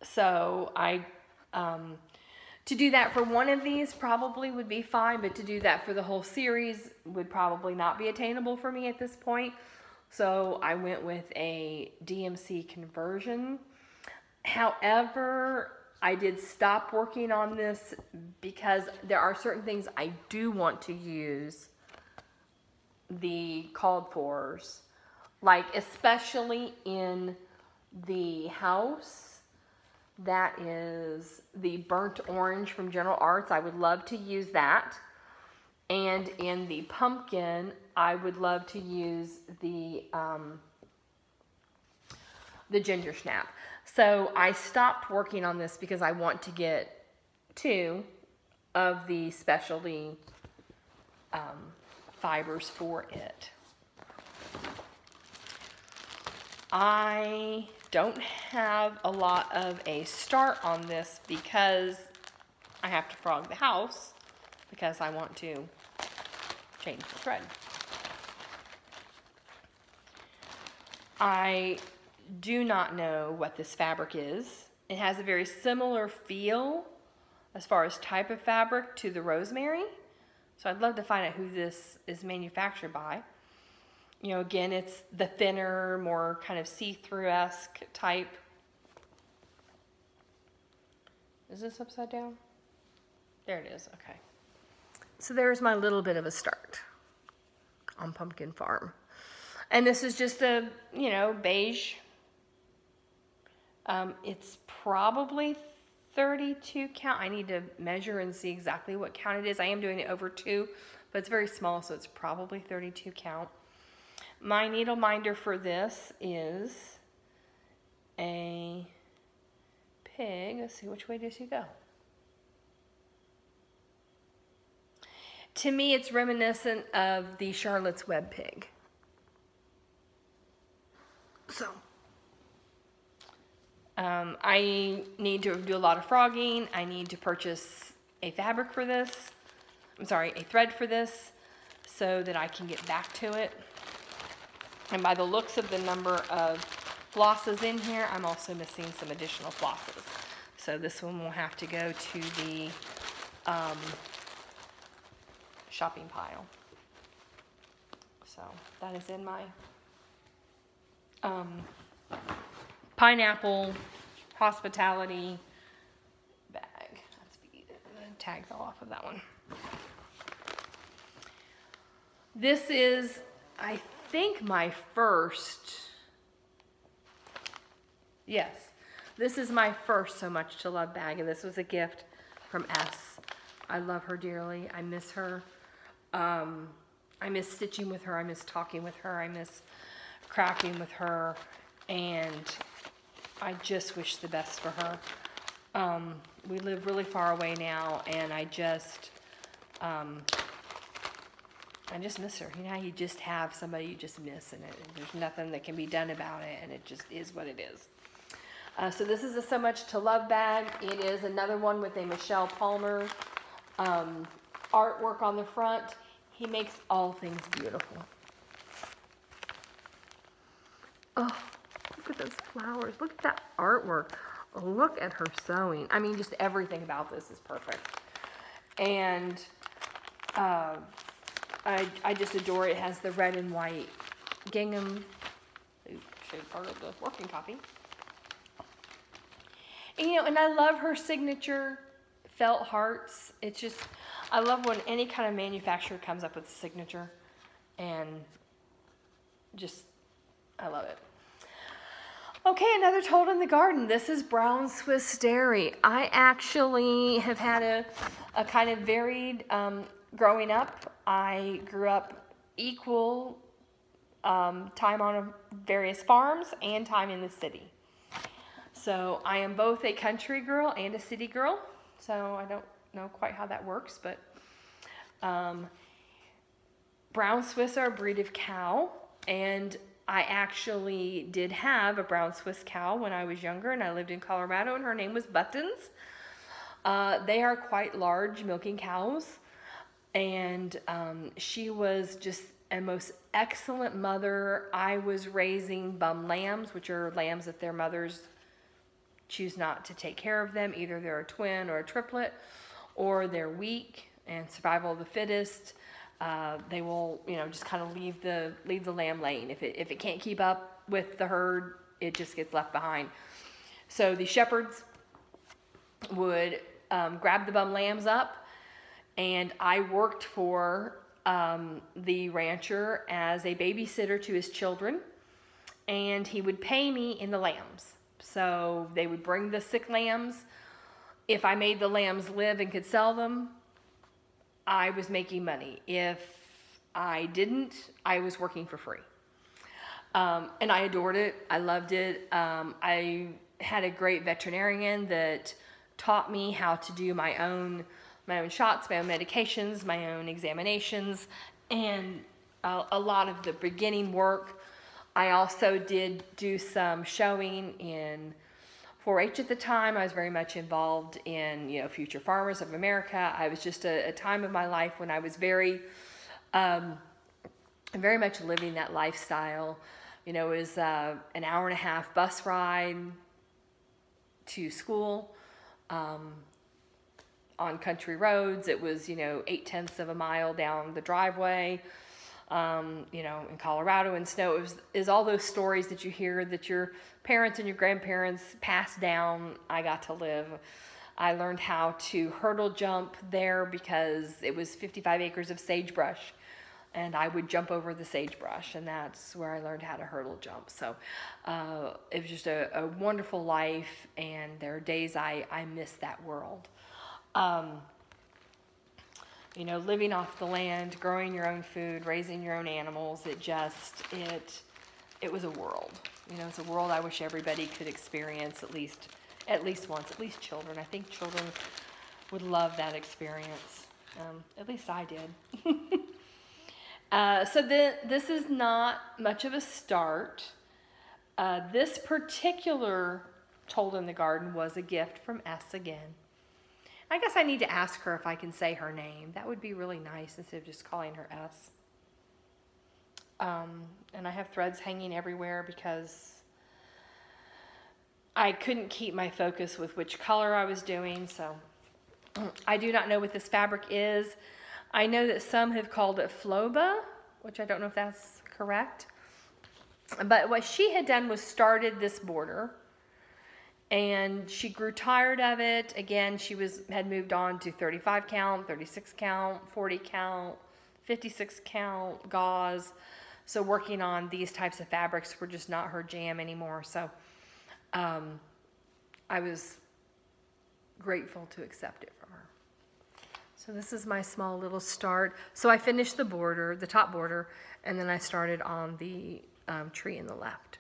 So To do that for one of these probably would be fine, but to do that for the whole series would probably not be attainable for me at this point. So I went with a DMC conversion. However, I did stop working on this because there are certain things I do want to use the called fors, like especially in the house. That is the burnt orange from General Arts. I would love to use that. And in the pumpkin, I would love to use the ginger snap. So I stopped working on this because I want to get 2 of the specialty fibers for it. I don't have a lot of a start on this because I have to frog the house because I want to change the thread. I do not know what this fabric is. It has a very similar feel as far as type of fabric to the rosemary. So I'd love to find out who this is manufactured by. You know, again, it's the thinner, more kind of see-through-esque type. Is this upside down? There it is, okay. So there's my little bit of a start on Pumpkin Farm. And this is just a, you know, beige. It's probably 32 count. I need to measure and see exactly what count it is. I am doing it over 2, but it's very small, so it's probably 32 count. My needle minder for this is a pig. Let's see, which way does he go? To me, it's reminiscent of the Charlotte's Web pig. So, I need to do a lot of frogging. I need to purchase a fabric for this. I'm sorry, a thread for this so that I can get back to it. And by the looks of the number of flosses in here, I'm also missing some additional flosses. So this one will have to go to the shopping pile. So that is in my pineapple hospitality bag. The tag fell off of that one. This is, I think, my first, yes, this is my first So Much to Love bag, and this was a gift from S. I love her dearly. I miss her. I miss stitching with her. I miss talking with her. I miss crafting with her, and I just wish the best for her. We live really far away now, and I just miss her. You know how you just have somebody you just miss, and there's nothing that can be done about it, and it just is what it is. So this is a So Much to Love bag. It is another one with a Michelle Palmer artwork on the front. He makes all things beautiful. Oh, look at those flowers. Look at that artwork. Look at her sewing. I mean, just everything about this is perfect. And I just adore it. It has the red and white gingham. Showed part of the working copy. And, you know, and I love her signature felt hearts. It's just, I love when any kind of manufacturer comes up with a signature, and just, I love it. Okay, another Told in the Garden. This is Brown Swiss Dairy. I actually have had a kind of varied growing up. I grew up equal time on various farms and time in the city. So I am both a country girl and a city girl. So I don't know quite how that works, but Brown Swiss are a breed of cow, and I actually did have a Brown Swiss cow when I was younger, and I lived in Colorado, and her name was Buttons. They are quite large milking cows, and she was just a most excellent mother. I was raising bum lambs, which are lambs that their mothers choose not to take care of them. Either they're a twin or a triplet, or they're weak and survival of the fittest. They will, just kind of leave the lamb laying. If it can't keep up with the herd, it just gets left behind. So the shepherds would grab the bum lambs up, and I worked for the rancher as a babysitter to his children, and he would pay me in the lambs. So they would bring the sick lambs. If I made the lambs live and could sell them, I was making money. If I didn't, I was working for free. And I adored it. I loved it. I had a great veterinarian that taught me how to do my own shots, my own medications, my own examinations, and a lot of the beginning work. I also did do some showing in 4-H at the time. I was very much involved in, Future Farmers of America. I was just a time of my life when I was very much living that lifestyle. It was an 1.5-hour bus ride to school on country roads. It was, 0.8 of a mile down the driveway. In Colorado and snow. Is all those stories that you hear that your parents and your grandparents passed down. I got to live. I learned how to hurdle jump there because it was 55 acres of sagebrush, and I would jump over the sagebrush, and that's where I learned how to hurdle jump. So it was just a wonderful life, and there are days I miss that world. Living off the land, growing your own food, raising your own animals, it was a world. It's a world I wish everybody could experience at least once, at least children. I think children would love that experience. At least I did. So this is not much of a start. This particular Told in the Garden was a gift from S again. I guess I need to ask her if I can say her name. That would be really nice instead of just calling her S. And I have threads hanging everywhere because I couldn't keep my focus with which color I was doing. So I do not know what this fabric is. I know that some have called it Floba, which I don't know if that's correct. But what she had done was started this border. And she grew tired of it. Again, she had moved on to 35 count, 36 count, 40 count, 56 count gauze. So working on these types of fabrics were just not her jam anymore. So I was grateful to accept it from her. So this is my small little start. So I finished the border, the top border, and then I started on the tree in the left.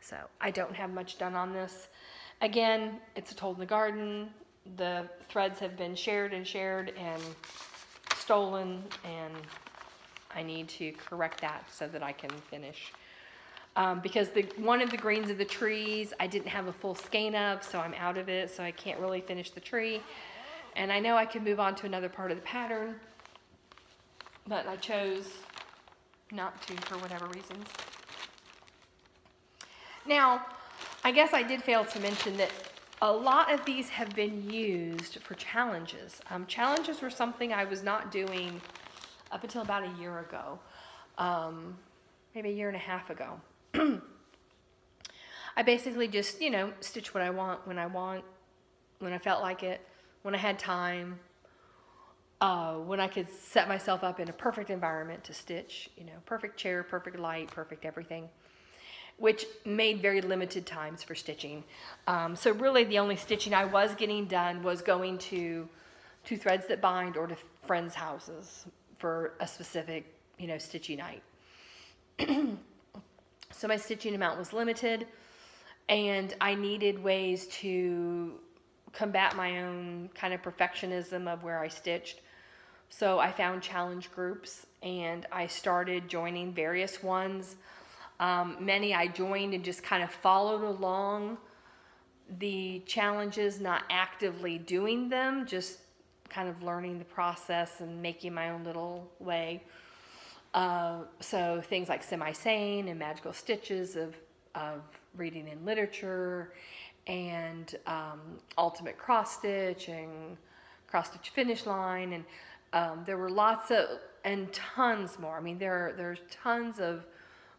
So I don't have much done on this. Again, it's a Told in the Garden. The threads have been shared and stolen, and I need to correct that so that I can finish. Because one of the greens of the trees I didn't have a full skein of, so I'm out of it, so I can't really finish the tree. And I know I can move on to another part of the pattern, but I chose not to for whatever reasons. Now, I guess I did fail to mention that a lot of these have been used for challenges. Challenges were something I was not doing up until about a year ago, maybe a year and a half ago. I basically just, stitch what I want, when I felt like it, when I had time, when I could set myself up in a perfect environment to stitch, perfect chair, perfect light, perfect everything, which made very limited times for stitching. So really the only stitching I was getting done was going to Threads That Bind or to friends' houses for a specific, stitching night. So my stitching amount was limited, and I needed ways to combat my own kind of perfectionism of where I stitched. So I found challenge groups, and I started joining various ones. Many I joined and just kind of followed along the challenges, not actively doing them, just kind of learning the process and making my own little way. So things like Semi-Sane and Magical Stitches of reading in literature, and ultimate cross stitch and cross stitch finish line, and there were lots of, and tons more. I mean, there's tons of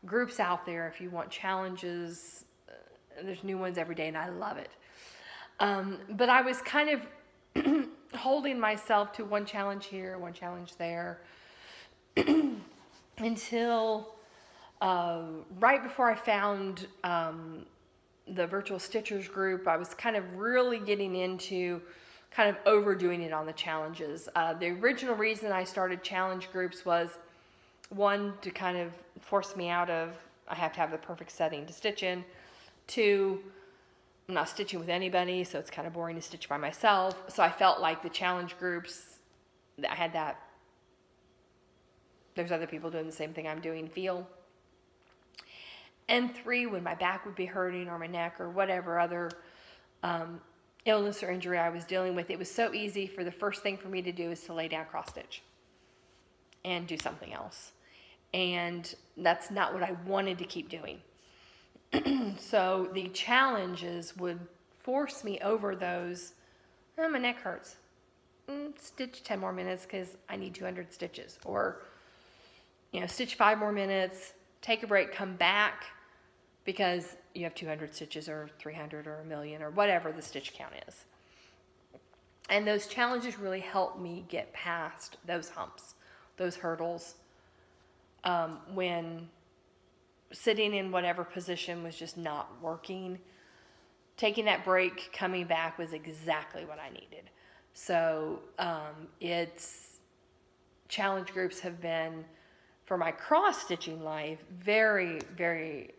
groups out there if you want challenges. There's new ones every day, and I love it. But I was kind of holding myself to one challenge here, one challenge there, until right before I found the Virtual Stitchers group. I was kind of really getting into kind of overdoing it on the challenges. The original reason I started challenge groups was, one, to kind of force me out of, I have to have the perfect setting to stitch in. Two, I'm not stitching with anybody, so it's kind of boring to stitch by myself. So I felt like the challenge groups, I had that, there's other people doing the same thing I'm doing feel. And three, when my back would be hurting or my neck or whatever other illness or injury I was dealing with, it was so easy for the first thing for me to do is to lay down cross stitch and do something else. And that's not what I wanted to keep doing. So the challenges would force me over those, oh, my neck hurts. Stitch 10 more minutes because I need 200 stitches. Or, you know, stitch 5 more minutes, take a break, come back because you have 200 stitches or 300 or 1,000,000 or whatever the stitch count is. And those challenges really helped me get past those humps, those hurdles, when sitting in whatever position was just not working. Taking that break, coming back was exactly what I needed. So it's challenge groups have been, for my cross-stitching life, very, very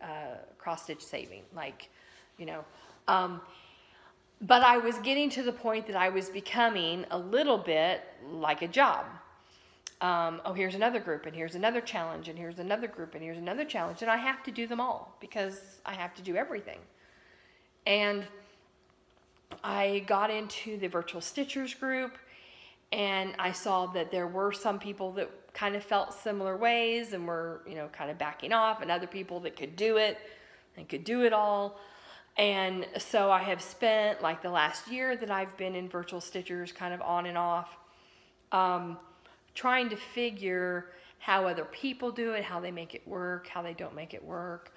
cross-stitch saving. Like, you know, but I was getting to the point that I was becoming a little bit like a job. Oh, here's another group, and here's another challenge, and here's another group, and here's another challenge, and I have to do them all because I have to do everything. And I got into the Virtual Stitchers group, and I saw that there were some people that kind of felt similar ways and were, you know, kind of backing off, and other people that could do it and could do it all. And so I have spent like the last year that I've been in Virtual Stitchers kind of on and off, trying to figure how other people do it, how they make it work, how they don't make it work,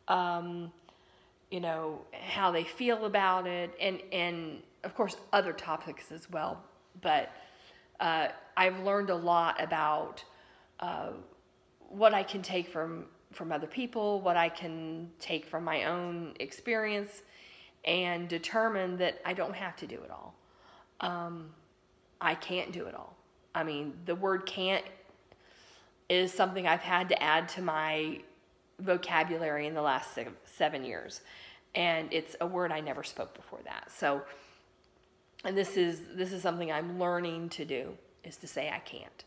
you know, how they feel about it, and of course other topics as well. But I've learned a lot about what I can take from other people, what I can take from my own experience, and determine that I don't have to do it all. I can't do it all. I mean, the word can't is something I've had to add to my vocabulary in the last 7 years. And it's a word I never spoke before that. So, and this is something I'm learning to do, is to say I can't.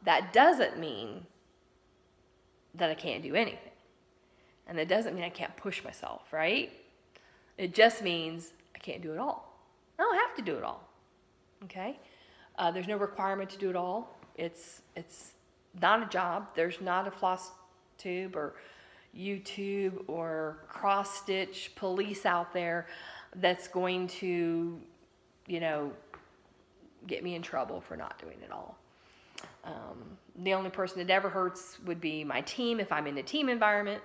That doesn't mean that I can't do anything. And that doesn't mean I can't push myself, right? It just means I can't do it all. I don't have to do it all, okay? There's no requirement to do it all. It's not a job. There's not a Flosstube or YouTube or cross-stitch police out there that's going to, you know, get me in trouble for not doing it all. The only person it ever hurts would be my team if I'm in a team environment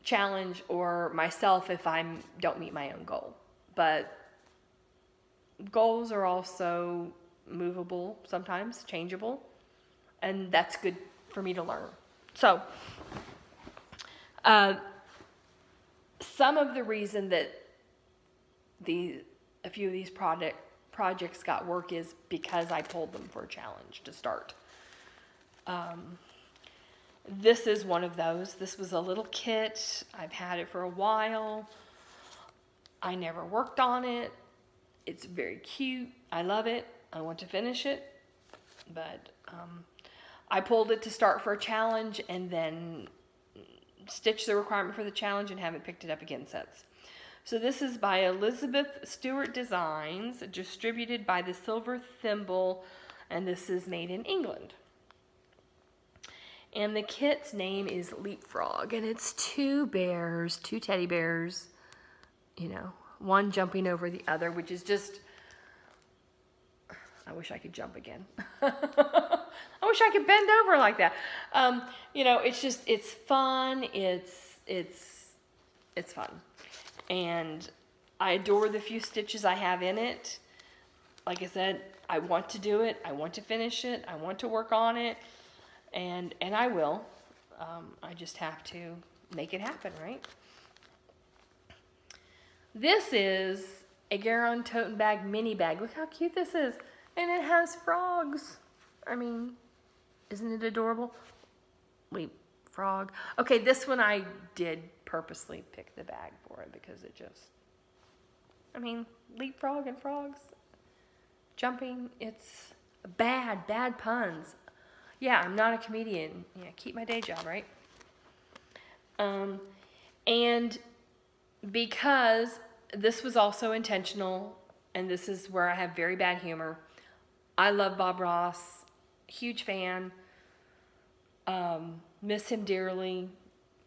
challenge, or myself if I don't meet my own goal. But goals are also movable, sometimes changeable, and that's good for me to learn. So some of the reason that a few of these projects got work is because I pulled them for a challenge to start. This is one of those. This was a little kit. I've had it for a while. I never worked on it. It's very cute. I love it. I want to finish it, but I pulled it to start for a challenge and then stitched the requirement for the challenge and haven't picked it up again since. So this is by Elizabeth Stewart Designs, distributed by the Silver Thimble, and this is made in England. And the kit's name is Leapfrog, and it's two teddy bears, you know, one jumping over the other, which is just, I wish I could jump again. I wish I could bend over like that. You know, it's just, it's fun. It's fun. And I adore the few stitches I have in it. Like I said, I want to do it. I want to finish it. I want to work on it. And I will. I just have to make it happen, right? This is a Garon Toten Bag mini bag. Look how cute this is. And it has frogs. I mean, isn't it adorable? Wait, frog. Okay, this one I did purposely pick the bag for it because it just, I mean, leapfrog and frogs. Jumping, it's bad puns. Yeah, I'm not a comedian. Yeah, keep my day job, right? And because this was also intentional, and this is where I have very bad humor, I love Bob Ross, huge fan, miss him dearly,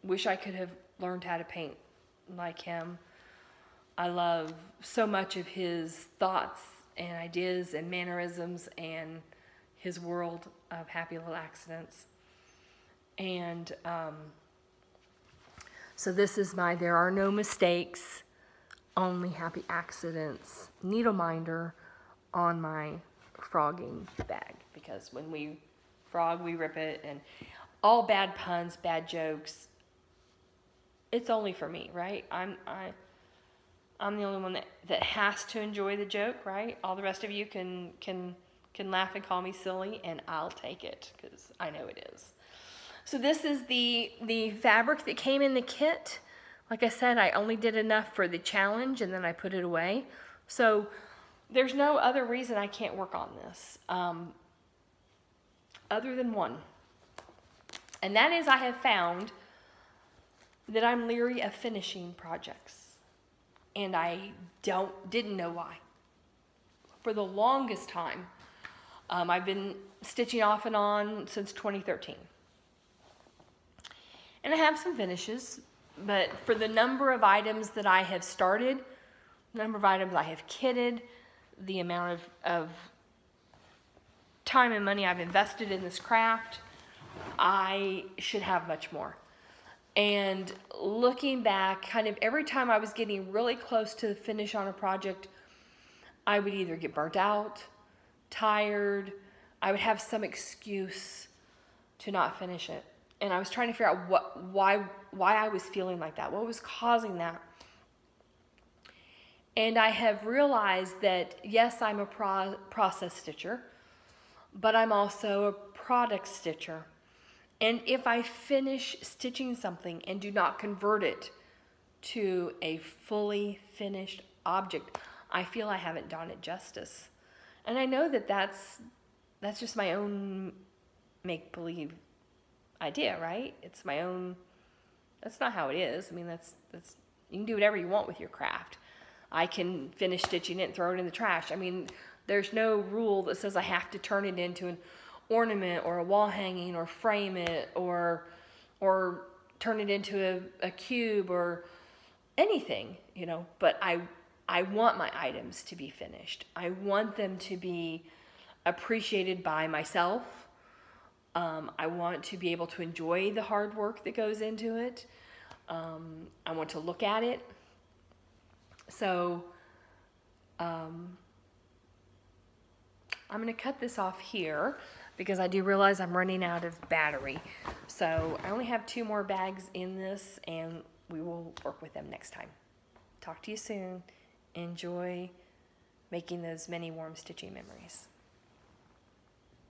wish I could have learned how to paint like him. I love so much of his thoughts and ideas and mannerisms and his world of happy little accidents. And so this is my There Are No Mistakes, Only Happy Accidents needle minder on my frogging bag, because when we frog, we rip it, and all bad puns, bad jokes, it's only for me, right? I'm the only one that has to enjoy the joke, right? All the rest of you can laugh and call me silly, and I'll take it because I know it is. So this is the fabric that came in the kit. Like I said, I only did enough for the challenge, and then I put it away. So there's no other reason I can't work on this other than one. And that is, I have found that I'm leery of finishing projects. And I didn't know why. For the longest time, I've been stitching off and on since 2013. And I have some finishes, but for the number of items that I have started, the number of items I have kitted, the amount of time and money I've invested in this craft, I should have much more. And looking back, kind of every time I was getting really close to the finish on a project, I would either get burnt out, tired, I would have some excuse to not finish it. And I was trying to figure out why I was feeling like that, what was causing that. And I have realized that, yes, I'm a process stitcher, but I'm also a product stitcher. And if I finish stitching something and do not convert it to a fully finished object, I feel I haven't done it justice. And I know that that's just my own make-believe idea, right? It's my own, that's not how it is. I mean, that's you can do whatever you want with your craft. I can finish stitching it and throw it in the trash. I mean, there's no rule that says I have to turn it into an ornament or a wall hanging or frame it or turn it into a cube or anything, you know. But I want my items to be finished. I want them to be appreciated by myself. I want to be able to enjoy the hard work that goes into it. I want to look at it. So I'm going to cut this off here because I do realize I'm running out of battery. So I only have 2 more bags in this, and we will work with them next time. Talk to you soon. Enjoy making those many warm stitching memories.